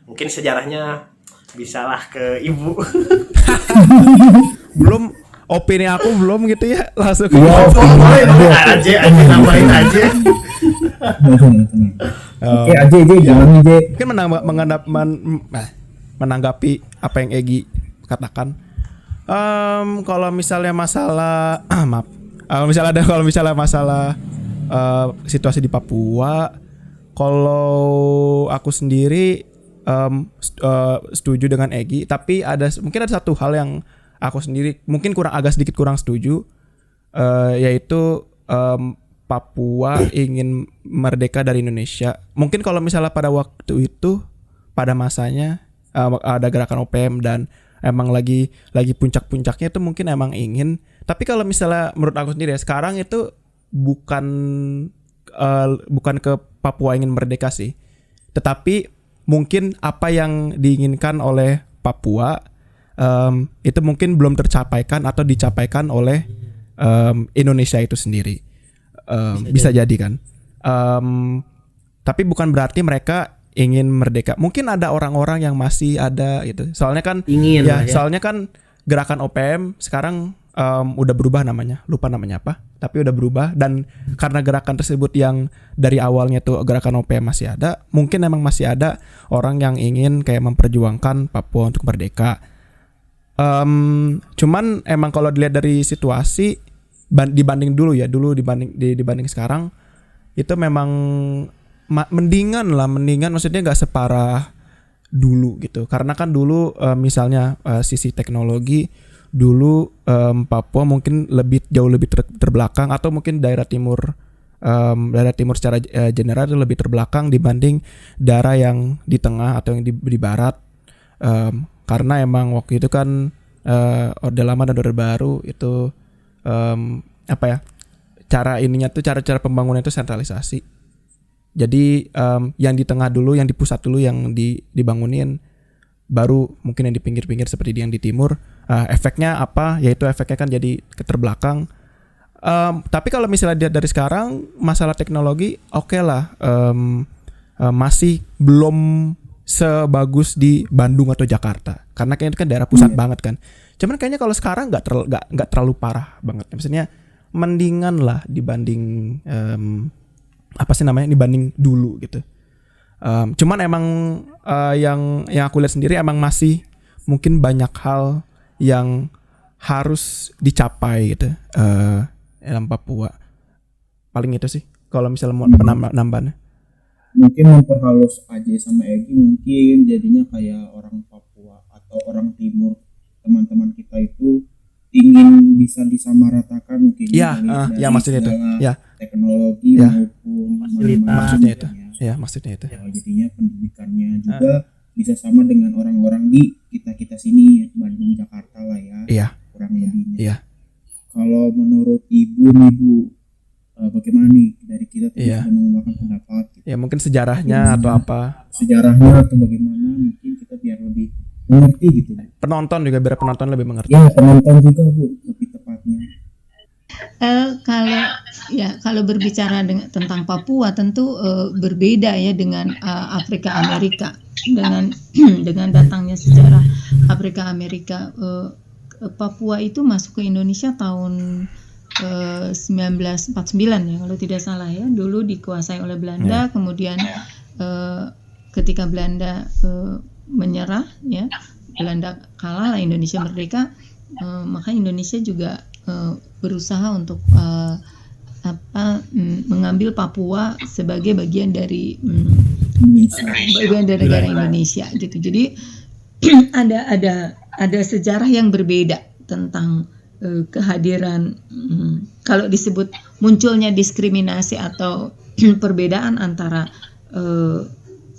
Mungkin sejarahnya bisalah ke ibu. Belum opini aku belum gitu ya, langsung ke Boleh aja nambahin aja. Oke, aja jangan aja. mungkin menanggapi apa yang Egi katakan. Kalau misalnya masalah maaf, kalau misalnya masalah situasi di Papua, kalau aku sendiri setuju dengan Egi, tapi mungkin ada satu hal yang aku sendiri mungkin agak sedikit kurang setuju, yaitu Papua ingin merdeka dari Indonesia. Mungkin kalau misalnya pada waktu itu, pada masanya ada gerakan OPM dan emang lagi puncak-puncaknya itu mungkin emang ingin. Tapi kalau misalnya menurut aku sendiri ya, sekarang itu bukan ke Papua ingin merdeka sih, tetapi mungkin apa yang diinginkan oleh Papua itu mungkin belum tercapaikan atau dicapaikan oleh Indonesia itu sendiri. Bisa jadi kan. Tapi bukan berarti mereka ingin merdeka. Mungkin ada orang-orang yang masih ada gitu. Soalnya kan Ingin lah ya. soalnya kan gerakan OPM sekarang udah berubah namanya. Lupa namanya apa, tapi udah berubah. Dan karena gerakan tersebut yang dari awalnya tuh gerakan OPM masih ada, mungkin emang masih ada orang yang ingin kayak memperjuangkan Papua untuk merdeka. Cuman emang kalau dilihat dari situasi dibanding dibanding sekarang, itu memang mendingan maksudnya nggak separah dulu gitu. Karena kan dulu misalnya sisi teknologi dulu Papua mungkin jauh lebih terbelakang, atau mungkin daerah timur secara general itu lebih terbelakang dibanding daerah yang di tengah atau yang di barat. Karena emang waktu itu kan Orde Lama dan Orde Baru itu cara pembangunan itu sentralisasi. Jadi yang di tengah dulu, yang di pusat dulu yang dibangunin, baru mungkin yang di pinggir-pinggir seperti yang di timur. Efeknya apa? Yaitu efeknya kan jadi keterbelakang. Tapi kalau misalnya dari sekarang masalah teknologi, oke lah, masih belum sebagus di Bandung atau Jakarta, karena kayaknya itu kan daerah pusat banget kan. Cuman kayaknya kalau sekarang nggak terlalu parah banget. Maksudnya mendingan lah dibanding dibanding dulu gitu. Cuman emang yang aku lihat sendiri emang masih mungkin banyak hal yang harus dicapai gitu dalam Papua. Paling itu sih kalau misalnya mau penambahan. Mungkin memperhalus aja sama Egi, mungkin jadinya kayak orang Papua atau orang Timur, teman-teman kita itu ingin bisa disamaratakan mungkin dari maksudnya itu. Ya. Teknologi maupun fasilitas. Maksudnya itu. Jadinya pendidikannya juga bisa sama dengan orang-orang di kita sini, Bandung, Jakarta lah ya. Iya. Kurang lebihnya. Iya. Kalau menurut ibu bagaimana nih dari kita sudah mengembangkan pendapat gitu. Ya mungkin sejarahnya atau apa. Sejarahnya atau bagaimana, mungkin kita biar lebih mengerti gitu. Penonton juga biar penonton lebih mengerti. Ya, penonton juga Bu, lebih tepatnya. Kalau berbicara tentang Papua tentu berbeda ya dengan Afrika Amerika, dengan datangnya sejarah Afrika Amerika. Papua itu masuk ke Indonesia tahun 1949 ya kalau tidak salah ya. Dulu dikuasai oleh Belanda, kemudian ketika Belanda menyerah ya, Belanda kalah lah, Indonesia merdeka, maka Indonesia juga berusaha untuk mengambil Papua sebagai bagian dari negara Indonesia gitu. Jadi ada sejarah yang berbeda tentang kehadiran, kalau disebut munculnya diskriminasi atau perbedaan antara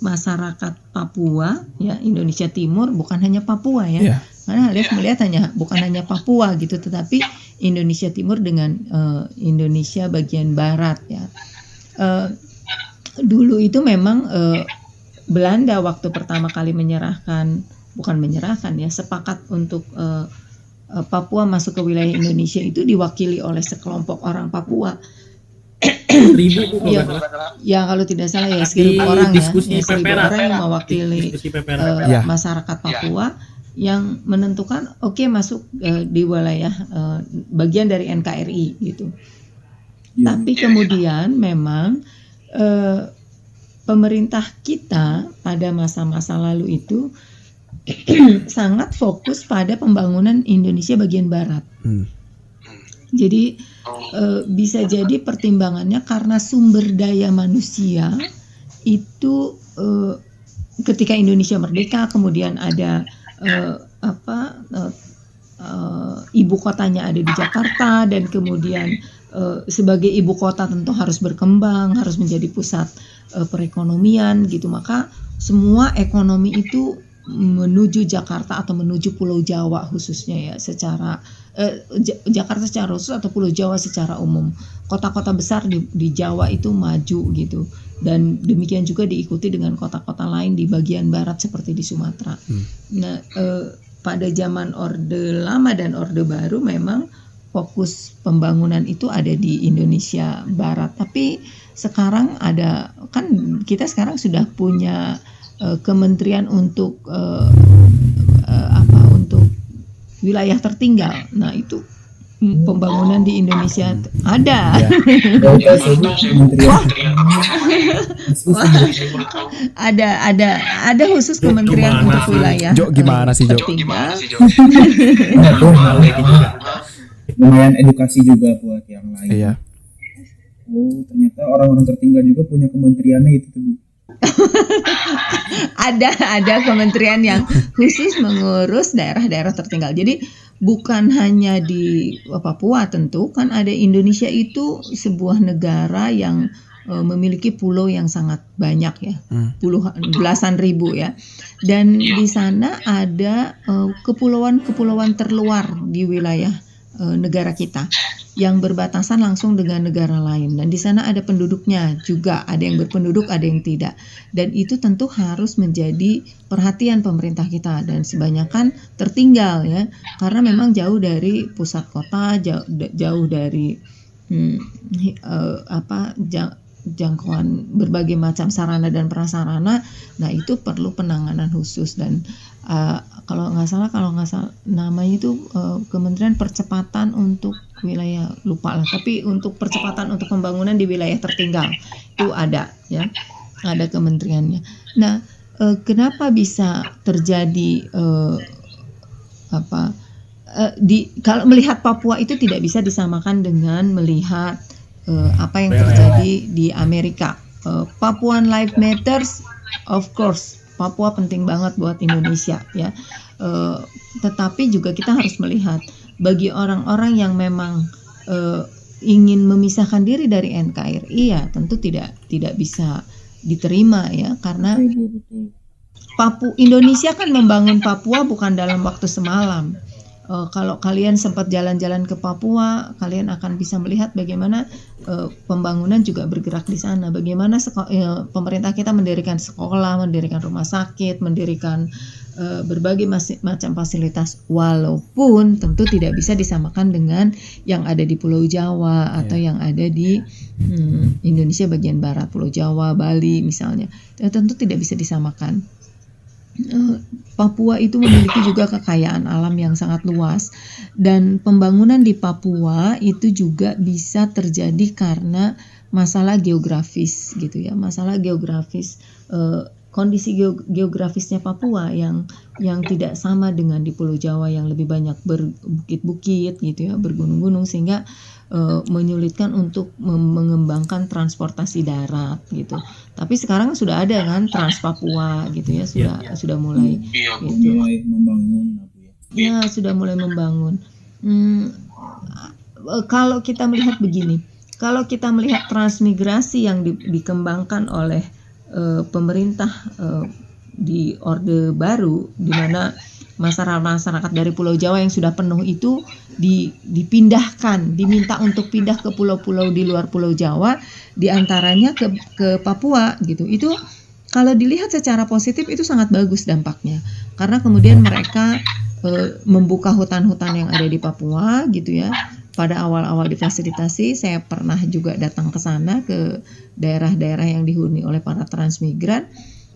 masyarakat Papua ya, Indonesia Timur, bukan hanya Papua ya, Karena Alif melihat bukan hanya Papua gitu, tetapi Indonesia Timur dengan Indonesia bagian barat ya. Dulu itu memang Belanda waktu pertama kali sepakat untuk Papua masuk ke wilayah Indonesia itu diwakili oleh sekelompok orang Papua. 1.000 Bu, Ya, kalau nggak salah. ya kalau tidak salah ya Di 1.000 orang ya, diskusi 1.000 Pepera. orang yang mewakili Diskusi Pepera. Ya. masyarakat Papua yang menentukan oke, masuk di wilayah bagian dari NKRI gitu. Iya. Tapi kemudian memang pemerintah kita pada masa-masa lalu itu sangat fokus pada pembangunan Indonesia bagian barat. Jadi bisa jadi pertimbangannya karena sumber daya manusia itu ketika Indonesia merdeka, kemudian ada ibu kotanya ada di Jakarta, dan kemudian sebagai ibu kota tentu harus berkembang, harus menjadi pusat perekonomian gitu, maka semua ekonomi itu menuju Jakarta atau menuju Pulau Jawa khususnya ya, secara Jakarta secara khusus atau Pulau Jawa secara umum. Kota-kota besar di Jawa itu maju gitu, dan demikian juga diikuti dengan kota-kota lain di bagian barat seperti di Sumatera. Nah, pada zaman Orde Lama dan Orde Baru memang fokus pembangunan itu ada di Indonesia Barat. Tapi sekarang kita sekarang sudah punya kementerian untuk untuk wilayah tertinggal. Nah, itu pembangunan di Indonesia ada. Ada khusus kementerian untuk wilayah Jo, gimana sih, Jo? tertinggal. Lumayan edukasi juga buat yang lain. Iya. Oh, ternyata orang-orang tertinggal juga punya kementeriannya itu tuh, Bu. Ada kementerian yang khusus mengurus daerah-daerah tertinggal. Jadi bukan hanya di Papua, tentu kan ada Indonesia itu sebuah negara yang memiliki pulau yang sangat banyak ya, belasan ribu ya. Dan di sana ada kepulauan-kepulauan terluar di wilayah negara kita yang berbatasan langsung dengan negara lain, dan di sana ada penduduknya juga, ada yang berpenduduk, ada yang tidak, dan itu tentu harus menjadi perhatian pemerintah kita, dan sebanyakan tertinggal ya, karena memang jauh dari pusat kota, jauh dari jangkauan berbagai macam sarana dan prasarana. Nah, itu perlu penanganan khusus, dan kalau nggak salah namanya itu Kementerian Percepatan untuk wilayah, lupa lah, tapi untuk percepatan untuk pembangunan di wilayah tertinggal itu ada ya, ada kementeriannya. Nah, kenapa bisa terjadi kalau melihat Papua itu tidak bisa disamakan dengan melihat apa yang terjadi di Amerika. Papuan Life Matters, of course, Papua penting banget buat Indonesia ya. Tetapi juga kita harus melihat bagi orang-orang yang memang ingin memisahkan diri dari NKRI ya, tentu tidak bisa diterima ya, karena Indonesia kan membangun Papua bukan dalam waktu semalam. Kalau kalian sempat jalan-jalan ke Papua, kalian akan bisa melihat bagaimana pembangunan juga bergerak di sana. Bagaimana pemerintah kita mendirikan sekolah, mendirikan rumah sakit, mendirikan berbagai macam fasilitas, walaupun tentu tidak bisa disamakan dengan yang ada di Pulau Jawa atau yang ada di Indonesia bagian barat, Pulau Jawa, Bali misalnya. Tentu tidak bisa disamakan. Papua itu memiliki juga kekayaan alam yang sangat luas, dan pembangunan di Papua itu juga bisa terjadi karena masalah geografis gitu ya, masalah geografis, kondisi geografisnya Papua yang tidak sama dengan di Pulau Jawa yang lebih banyak berbukit-bukit gitu ya, bergunung-gunung, sehingga menyulitkan untuk mengembangkan transportasi darat gitu. Tapi sekarang sudah ada kan Trans Papua gitu ya, sudah mulai gitu. Mulai membangun Ya, sudah mulai membangun. Kalau kita melihat begini, kalau kita melihat transmigrasi yang dikembangkan oleh pemerintah di Orde Baru, di mana masyarakat dari Pulau Jawa yang sudah penuh itu dipindahkan, diminta untuk pindah ke pulau-pulau di luar Pulau Jawa, diantaranya ke Papua gitu. Itu kalau dilihat secara positif itu sangat bagus dampaknya, karena kemudian mereka membuka hutan-hutan yang ada di Papua gitu ya. Pada awal-awal difasilitasi, saya pernah juga datang ke sana, ke daerah-daerah yang dihuni oleh para transmigran.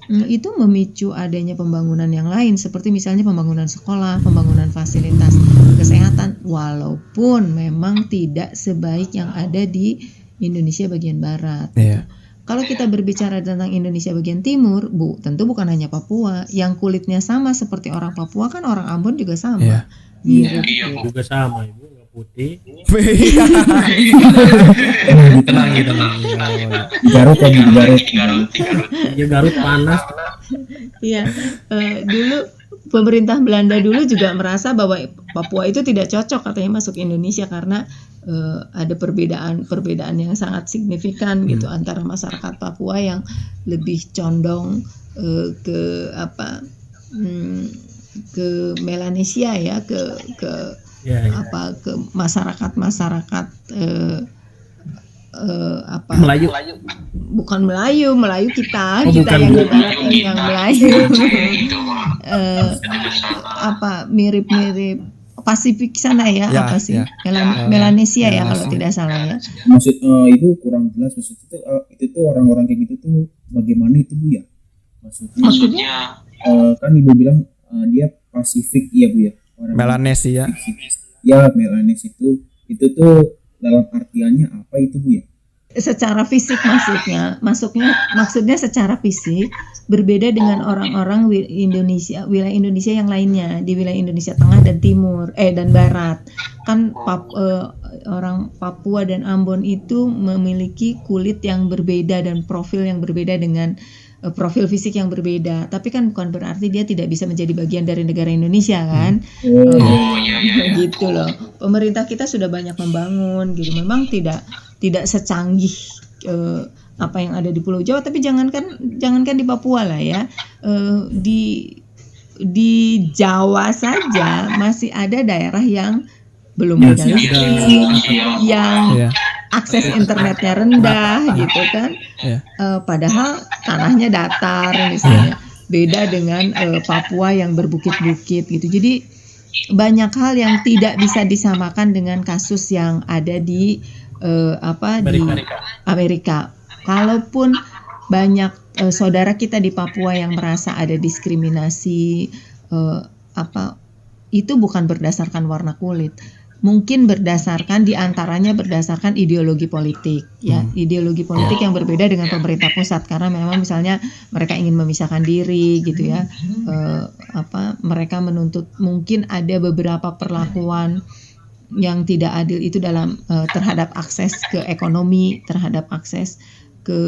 Itu memicu adanya pembangunan yang lain, seperti misalnya pembangunan sekolah, pembangunan fasilitas kesehatan, walaupun memang tidak sebaik yang ada di Indonesia bagian barat. Iya. Kalau kita berbicara tentang Indonesia bagian timur, tentu bukan hanya Papua. Yang kulitnya sama seperti orang Papua kan orang Ambon juga sama. Iya. Mirip. Juga sama ibu, nggak putih. Tenang. Di Garut ya, di Garut. Ya Garut panas. Iya, dulu pemerintah Belanda dulu juga merasa bahwa Papua itu tidak cocok katanya masuk Indonesia karena ada perbedaan yang sangat signifikan gitu antara masyarakat Papua yang lebih condong ke Melanesia ya, ke masyarakat Melayu. Bukan Melayu kita yang di barat yang Melayu. Mirip Pasifik sana ya, apa sih? Melanesia ya kalau tidak salah ya. Maksud Ibu kurang jelas, maksud itu tuh orang-orang kayak gitu tuh bagaimana itu Bu ya? Maksudnya kan Ibu bilang dia Pasifik ya Bu ya. Orang Melanesia. Ya, Melanesia itu tuh dalam artiannya apa itu Bu ya? Secara fisik maksudnya secara fisik berbeda dengan orang-orang wilayah Indonesia yang lainnya, di wilayah Indonesia Tengah dan Timur dan Barat. Kan orang Papua dan Ambon itu memiliki kulit yang berbeda dan profil yang berbeda dengan profil fisik yang berbeda, tapi kan bukan berarti dia tidak bisa menjadi bagian dari negara Indonesia kan. Gitu loh. Pemerintah kita sudah banyak membangun gitu. Memang tidak secanggih apa yang ada di Pulau Jawa, tapi jangankan di Papua lah ya. Di Jawa saja masih ada daerah yang belum ada listrik, yang akses internetnya rendah gitu kan. Padahal tanahnya datar misalnya. Beda dengan Papua yang berbukit-bukit gitu. Jadi banyak hal yang tidak bisa disamakan dengan kasus yang ada di di Amerika. Kalaupun banyak saudara kita di Papua yang merasa ada diskriminasi itu bukan berdasarkan warna kulit. Mungkin diantaranya berdasarkan ideologi politik ya, ideologi politik yang berbeda dengan pemerintah pusat, karena memang misalnya mereka ingin memisahkan diri gitu ya, mereka menuntut mungkin ada beberapa perlakuan yang tidak adil itu dalam terhadap akses ke ekonomi, terhadap akses ke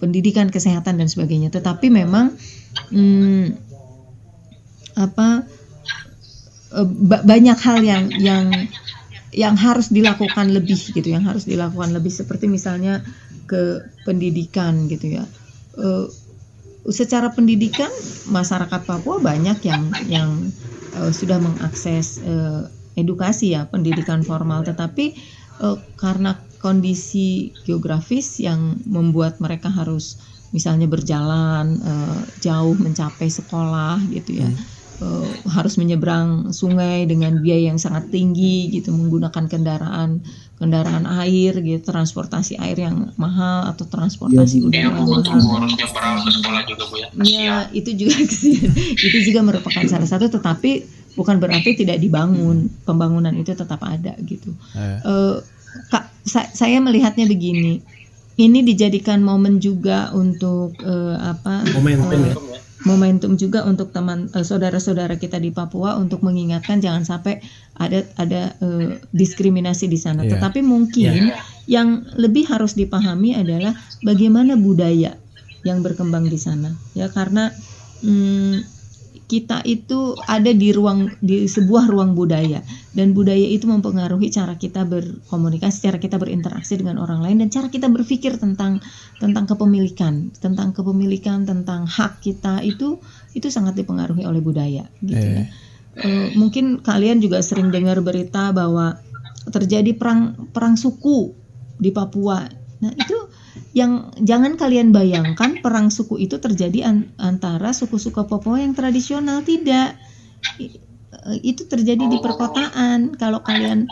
pendidikan, kesehatan dan sebagainya. Tetapi memang banyak hal yang harus dilakukan lebih gitu, seperti misalnya ke pendidikan gitu ya. Secara pendidikan masyarakat Papua banyak yang sudah mengakses edukasi ya, pendidikan formal, tetapi karena kondisi geografis yang membuat mereka harus misalnya berjalan jauh mencapai sekolah gitu ya. Harus menyeberang sungai dengan biaya yang sangat tinggi gitu, menggunakan kendaraan air gitu, transportasi air yang mahal atau transportasi udara yang mahal. Harusnya berangkat ke sekolah juga Bu ya. Ya, itu juga merupakan salah satu, tetapi bukan berarti tidak dibangun, pembangunan itu tetap ada gitu. Saya melihatnya begini, ini dijadikan momen juga untuk momentum juga untuk saudara-saudara kita di Papua untuk mengingatkan jangan sampai ada diskriminasi di sana. Tetapi mungkin yang lebih harus dipahami adalah bagaimana budaya yang berkembang di sana ya, karena kita itu ada di sebuah ruang budaya, dan budaya itu mempengaruhi cara kita berkomunikasi, cara kita berinteraksi dengan orang lain, dan cara kita berpikir tentang kepemilikan, tentang hak kita itu sangat dipengaruhi oleh budaya gitu ya. Mungkin kalian juga sering dengar berita bahwa terjadi perang suku di Papua. Nah, itu yang jangan kalian bayangkan perang suku itu terjadi antara suku-suku Papua yang tradisional, tidak. Itu terjadi di perkotaan. Kalau kalian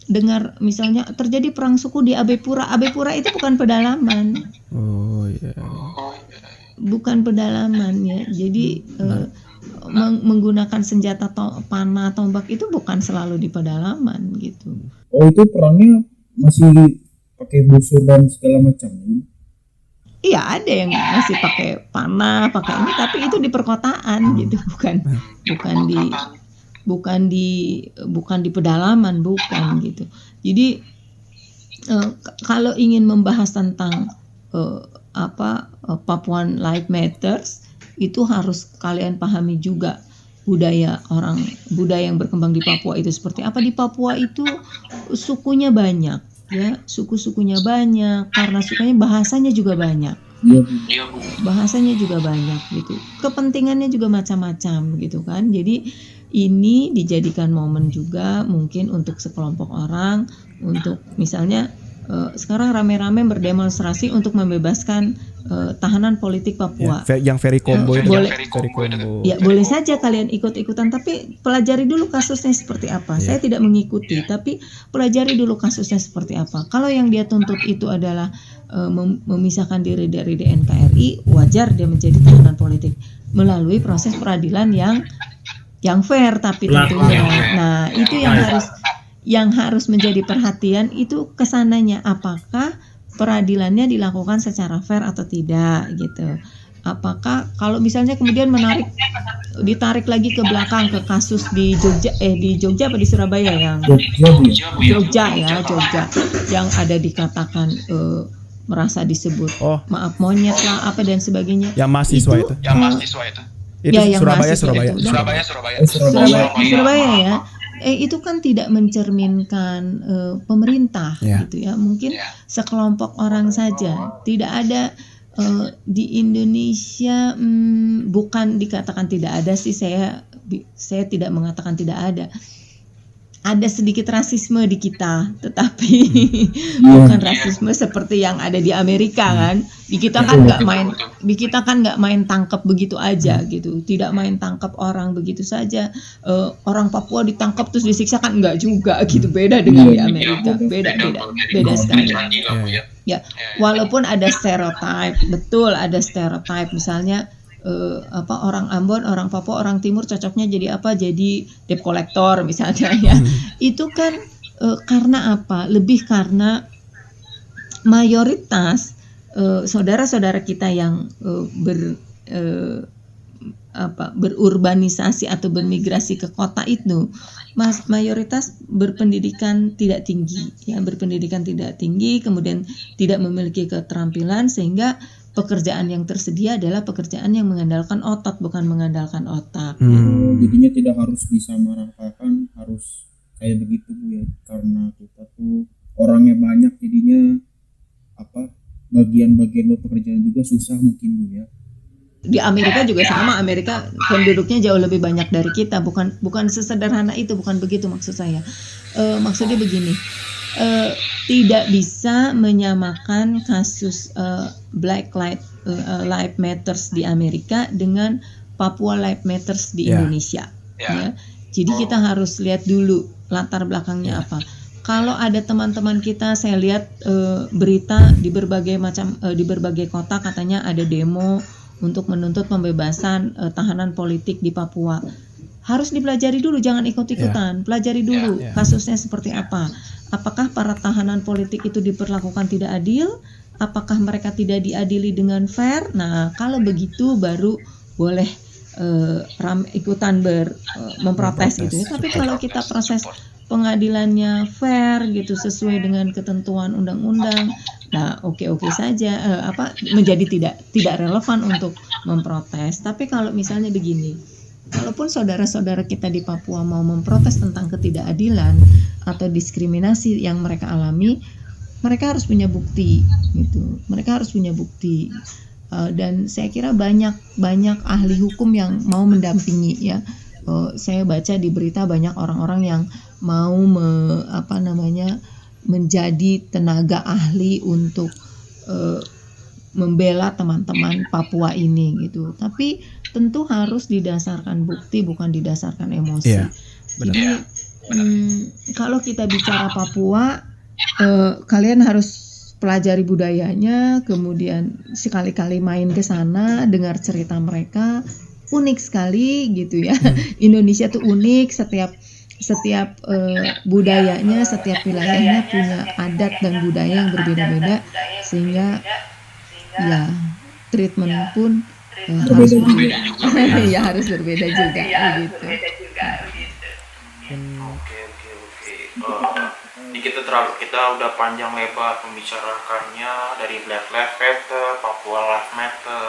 dengar misalnya terjadi perang suku di Abepura itu bukan pedalaman. Oh iya. Bukan pedalaman ya. Jadi menggunakan senjata panah, tombak itu bukan selalu di pedalaman gitu. Oh, itu perangnya masih pakai busur dan segala macam. Iya, ada yang masih pakai panah, pakai ini, tapi itu di perkotaan gitu, bukan di pedalaman, bukan gitu. Jadi kalau ingin membahas tentang Papuan Life Matters, itu harus kalian pahami juga budaya yang berkembang di Papua itu seperti apa. Di Papua itu sukunya banyak. Ya, suku-sukunya banyak, karena sukunya bahasanya juga banyak. Bahasanya juga banyak gitu. Kepentingannya juga macam-macam gitu kan. Jadi ini dijadikan momen juga mungkin untuk sekelompok orang untuk misalnya sekarang rame-rame berdemonstrasi untuk membebaskan tahanan politik Papua. Ya, yang Ferry Combo itu. Ya, boleh saja kalian ikut-ikutan, tapi pelajari dulu kasusnya seperti apa. Saya tidak mengikuti, tapi pelajari dulu kasusnya seperti apa. Kalau yang dia tuntut itu adalah memisahkan diri dari NKRI, wajar dia menjadi tahanan politik melalui proses peradilan yang fair, tapi tentunya. Nah, itu yang harus menjadi perhatian itu kesananya, apakah peradilannya dilakukan secara fair atau tidak gitu. Apakah kalau misalnya kemudian ditarik lagi ke belakang ke kasus di Jogja apa di Surabaya yang Jogja yang ada dikatakan merasa disebut maaf monyet lah apa dan sebagainya. Yang mahasiswa itu. Ya, yang Surabaya. Surabaya ya. Itu kan tidak mencerminkan pemerintah gitu ya. Mungkin sekelompok orang saja. Tidak ada di Indonesia, bukan dikatakan tidak ada sih, saya tidak mengatakan tidak ada. Ada sedikit rasisme di kita, tetapi bukan rasisme seperti yang ada di Amerika kan. Di kita kan nggak main tangkap begitu aja gitu. Tidak main tangkap orang begitu saja. Orang Papua ditangkap terus disiksa kan enggak juga gitu. Beda dengan di Amerika. Beda sekali. Ya, walaupun ada stereotip, betul ada stereotip misalnya. Orang Ambon, orang Papua, orang Timur cocoknya jadi apa? Jadi debt collector misalnya ya. Itu kan karena apa? Lebih karena mayoritas saudara-saudara kita yang berurbanisasi atau bermigrasi ke kota itu mayoritas berpendidikan tidak tinggi, kemudian tidak memiliki keterampilan, sehingga pekerjaan yang tersedia adalah pekerjaan yang mengandalkan otot, bukan mengandalkan otak. Jadinya tidak harus disamaratakan, harus kayak begitu Bu ya, karena kita tuh orangnya banyak, jadinya bagian-bagian buat pekerjaan juga susah mungkin Bu ya. Di Amerika juga sama, Amerika penduduknya jauh lebih banyak dari kita, bukan sesederhana itu, bukan begitu maksud saya. Maksudnya begini. Tidak bisa menyamakan kasus Black Lives Matters di Amerika dengan Papua Lives Matters di Indonesia. Ya. Jadi kita harus lihat dulu latar belakangnya apa. Kalau ada teman-teman kita, saya lihat berita di berbagai kota katanya ada demo untuk menuntut pembebasan tahanan politik di Papua. Harus dipelajari dulu, jangan ikut-ikutan. Pelajari dulu kasusnya seperti apa. Apakah para tahanan politik itu diperlakukan tidak adil? Apakah mereka tidak diadili dengan fair? Nah, kalau begitu baru boleh ikutan memprotes gitu. Tapi kalau kita proses pengadilannya fair gitu, sesuai dengan ketentuan undang-undang, nah oke saja, menjadi tidak relevan untuk memprotes. Tapi kalau misalnya begini, kalaupun saudara-saudara kita di Papua mau memprotes tentang ketidakadilan atau diskriminasi yang mereka alami, mereka harus punya bukti gitu. Mereka harus punya bukti. Dan saya kira banyak ahli hukum yang mau mendampingi ya. Saya baca di berita banyak orang-orang yang mau menjadi tenaga ahli untuk membela teman-teman Papua ini gitu. Tapi tentu harus didasarkan bukti, bukan didasarkan emosi. Iya, benar. Jadi kalau kita bicara Papua, kalian harus pelajari budayanya, kemudian sekali-kali main ke sana, dengar cerita mereka. Unik sekali gitu ya. Indonesia tuh unik, setiap budayanya, setiap wilayahnya punya adat dan budaya yang berbeda-beda, sehingga ya treatment pun harus berbeda. Ya harus berbeda juga gitu. Ini kita udah panjang lebar membicarakannya dari Black Lives Matter, Papua Lives Matter.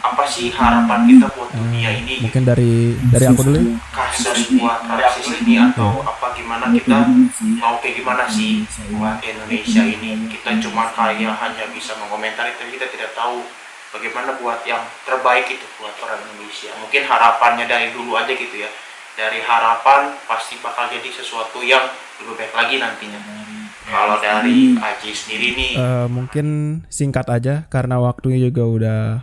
Apa sih harapan kita buat dunia ini? Mungkin dari aku dulu ya. Kasus buat rasis ini atau apa, gimana kita mau kayak gimana sih buat Indonesia ini? Kita cuma kayak hanya bisa mengomentari, tapi kita tidak tahu bagaimana buat yang terbaik itu buat orang Indonesia. Mungkin harapannya dari dulu aja gitu ya. Dari harapan pasti bakal jadi sesuatu yang lebih baik lagi nantinya. Kalau dari Aji sendiri nih, mungkin singkat aja karena waktunya juga udah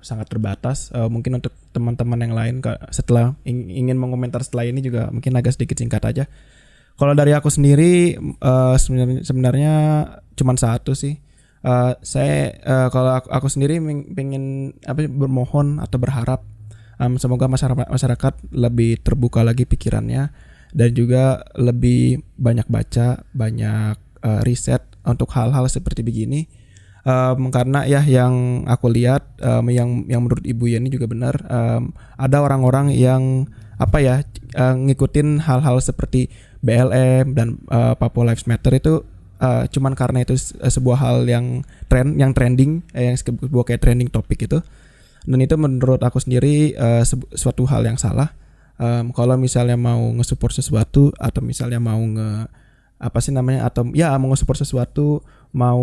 sangat terbatas. Mungkin untuk teman-teman yang lain setelah ingin mengomentar setelah ini juga mungkin agak sedikit singkat aja. Kalau dari aku sendiri sebenarnya cuma satu sih. Kalau aku sendiri pengen bermohon atau berharap semoga masyarakat lebih terbuka lagi pikirannya dan juga lebih banyak baca, banyak riset untuk hal-hal seperti begini. Karena ya yang aku lihat yang menurut Ibu Yeni juga benar, ada orang-orang yang ngikutin hal-hal seperti BLM dan Papua Lives Matter itu cuman karena itu sebuah hal yang trending, yang sebuah kayak trending topik itu. Dan itu menurut aku sendiri suatu hal yang salah. Kalau misalnya mau nge-support sesuatu atau misalnya mau mau nge-support sesuatu, mau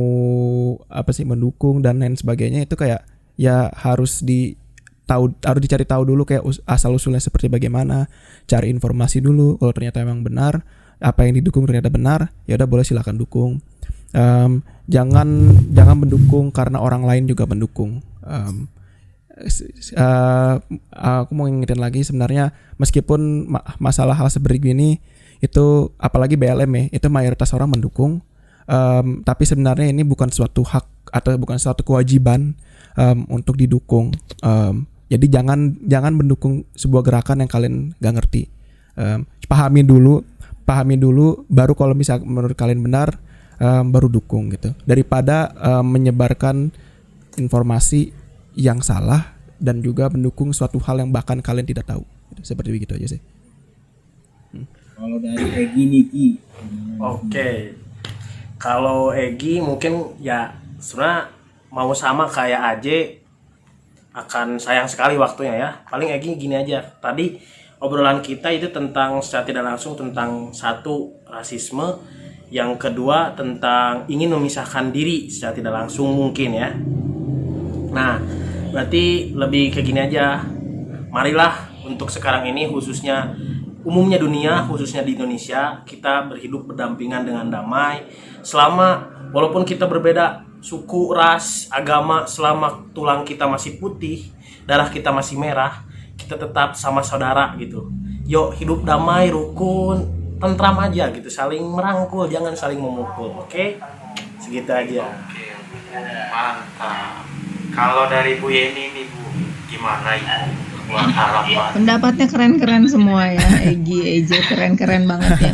mendukung dan lain sebagainya, itu kayak ya harus dicari tahu dulu kayak asal usulnya seperti bagaimana, cari informasi dulu. Kalau ternyata memang benar, apa yang didukung ternyata benar, ya udah boleh silakan dukung. Jangan mendukung karena orang lain juga mendukung. Aku mau ngingetin lagi, sebenarnya meskipun masalah hal seperti ini itu apalagi BLM ya, itu mayoritas orang mendukung, tapi sebenarnya ini bukan suatu hak atau bukan suatu kewajiban untuk didukung. Jadi jangan mendukung sebuah gerakan yang kalian gak ngerti. Pahami dulu baru kalau misalnya menurut kalian benar, baru dukung gitu, daripada menyebarkan informasi yang salah dan juga mendukung suatu hal yang bahkan kalian tidak tahu. Seperti begitu aja sih. Kalau dari Egi nih Ki. Oke. Kalau Egi mungkin ya sebenarnya mau sama kayak Aje, akan sayang sekali waktunya ya. Paling Egi gini aja. Tadi obrolan kita itu tentang secara tidak langsung tentang satu, rasisme, yang kedua tentang ingin memisahkan diri secara tidak langsung mungkin ya. Nah, berarti lebih kayak gini aja. Marilah untuk sekarang ini, khususnya umumnya dunia, khususnya di Indonesia, kita berhidup berdampingan dengan damai. Selama walaupun kita berbeda suku, ras, agama, selama tulang kita masih putih, darah kita masih merah, kita tetap sama saudara gitu. Yuk hidup damai, rukun, tentram aja gitu, saling merangkul, jangan saling memukul. Oke? Segitu aja. Oke. Mantap. Kalau dari Bu Yeni nih Bu, gimana Ibu buat harapan? Pendapatnya keren-keren semua ya, Egi, Eje, keren-keren banget ya.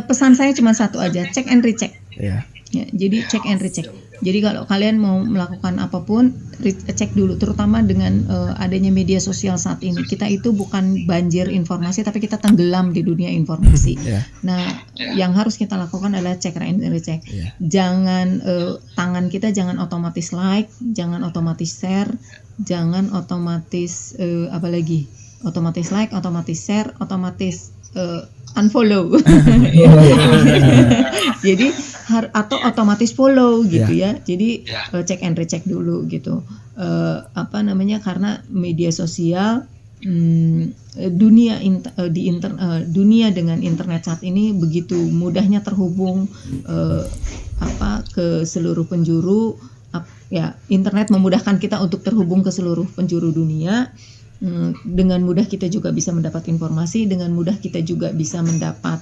Pesan saya cuma satu aja, check and recheck. Ya. Ya, jadi check and recheck. Jadi kalau kalian mau melakukan apapun, cek dulu, terutama dengan adanya media sosial saat ini. Kita itu bukan banjir informasi, tapi kita tenggelam di dunia informasi. Nah, yang harus kita lakukan adalah check and recheck. Jangan tangan kita jangan otomatis like, jangan otomatis share, jangan otomatis apalagi otomatis like, otomatis share, otomatis unfollow. Jadi atau otomatis follow gitu ya. Jadi cek and recheck dulu gitu. Karena media sosial dunia dengan internet saat ini begitu mudahnya terhubung ke seluruh penjuru. Internet memudahkan kita untuk terhubung ke seluruh penjuru dunia. Dengan mudah kita juga bisa mendapat informasi, dengan mudah kita juga bisa mendapat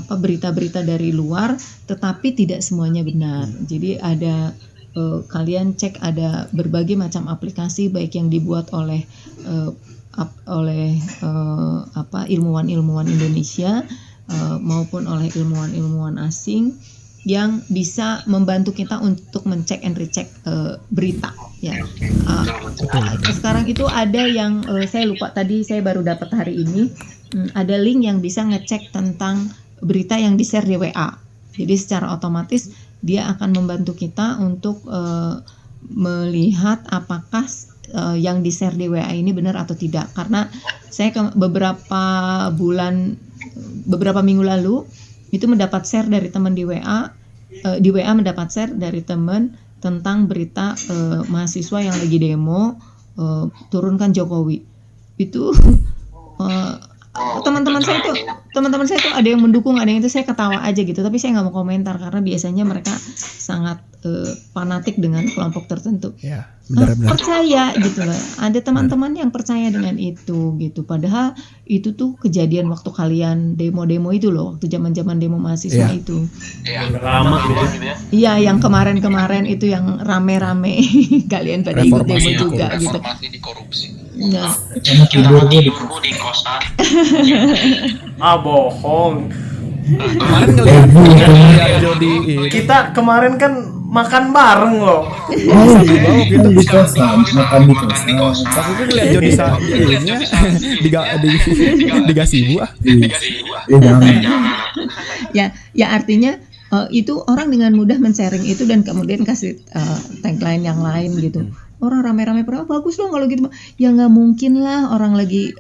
berita-berita dari luar, tetapi tidak semuanya benar. Jadi ada kalian cek, ada berbagai macam aplikasi baik yang dibuat oleh ilmuwan-ilmuwan Indonesia maupun oleh ilmuwan-ilmuwan asing yang bisa membantu kita untuk mencek and recheck berita ya. Sekarang itu ada yang saya lupa tadi, saya baru dapat hari ini, ada link yang bisa ngecek tentang berita yang di-share di WA. Jadi secara otomatis dia akan membantu kita untuk melihat apakah yang di-share di WA ini benar atau tidak. Karena saya beberapa minggu lalu itu mendapat share dari teman di WA mendapat share dari teman tentang berita mahasiswa yang lagi demo turunkan Jokowi. Itu teman-teman saya tuh ada yang mendukung, ada yang itu, saya ketawa aja gitu, tapi saya nggak mau komentar karena biasanya mereka sangat fanatik dengan kelompok tertentu. Ya, benar-benar. Percaya gitu loh. Ada teman-teman yang percaya dengan itu gitu. Padahal itu tuh kejadian waktu kalian demo-demo itu loh, waktu zaman-zaman demo mahasiswa itu. Iya. Lama gitu ya. Iya, yang kemarin-kemarin itu yang rame-rame kalian pada ikut demo juga gitu. Reformasi di korupsi. Nah, Karena tidurnya di kosan. Bohong. Kemarin ngeliat Jody Kita kemarin kan makan bareng loh. kita di kosan, makan di kosan. maksudnya ngeliat Jody di gasibu Jangan. ya artinya itu orang dengan mudah men-sharing itu dan kemudian kasih tagline yang lain gitu. Orang rame-rame bagus dong kalau gitu. Ya nggak mungkin lah, orang lagi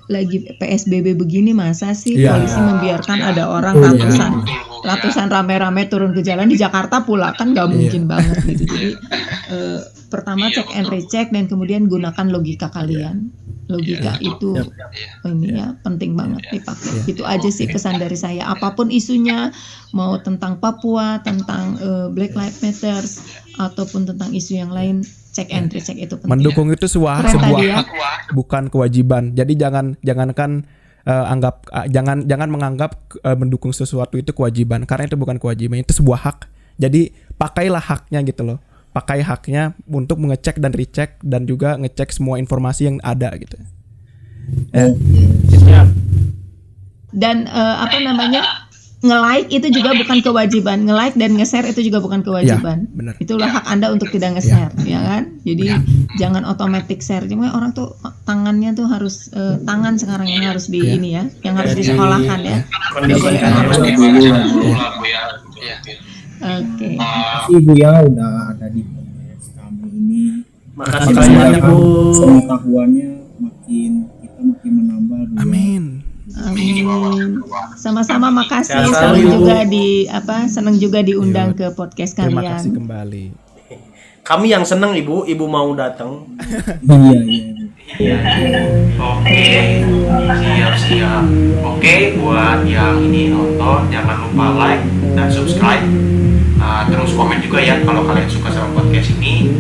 PSBB begini masa sih polisi membiarkan ada orang ratusan rame-rame turun ke jalan di Jakarta pula, kan nggak mungkin banget gitu. Jadi pertama cek and recheck dan kemudian gunakan logika kalian. Logika itu penting banget dipakai. Itu aja sih pesan dari saya. Apapun isunya, mau tentang Papua, tentang Black Lives Matter ataupun tentang isu yang lain, cek and recheck itu penting. Mendukung itu sebuah hak, bukan kewajiban. Jadi jangan menganggap mendukung sesuatu itu kewajiban, karena itu bukan kewajiban, itu sebuah hak. Jadi pakailah haknya gitu loh. Pakai haknya untuk mengecek dan recheck dan juga ngecek semua informasi yang ada gitu. Dan nge-like itu juga bukan kewajiban. Nge-like dan nge-share itu juga bukan kewajiban. Ya, benar. Itulah hak Anda untuk tidak nge-share, ya kan? Jadi jangan otomatis share. Cuma orang tuh tangannya tuh harus tangan sekarang yang harus ini ya, yang harus disekolahkan ya. Oke. Ibu ya udah ada di podcast kami ini. Makasih banyak Bu. Pengetahuannya makin menambah. Bu. Amin. Sama-sama, makasih. Sehat Senang juga diundang ke podcast Terima kasih kalian. kembali. Kami yang seneng Ibu mau datang. Iya. Oke, siap. Oke, buat yang ini nonton jangan lupa like dan subscribe. Terus komen juga ya kalau kalian suka sama podcast ini.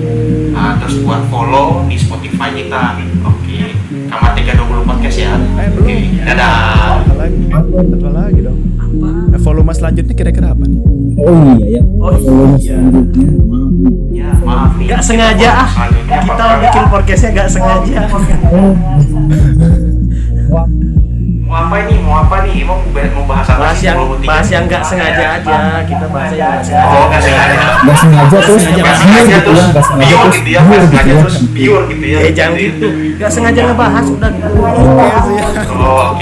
Terus buat follow di Spotify kita. Oke, Kamar 320 podcast ya. Oke, dadah. Apa lagi dong? Volume selanjutnya kira-kira apa nih? Selanjutnya Maaf nih. Gak sengaja kita bikin podcastnya gak sengaja. Mau apa nih? Mau bahas apa? Bahas yang gak sengaja aja. Kita bahas yang gak sengaja. Oh, gak sengaja. Gak sengaja terus Gak sengaja terus pure gitu ya. Gak sengaja terus pure gitu ya. Jangan gitu. Gak sengaja ngebahas udah gitu. Oh,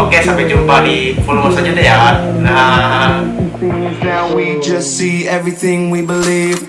oke, sampai jumpa di follow saja deh ya. Nah. Now we just see everything we believe.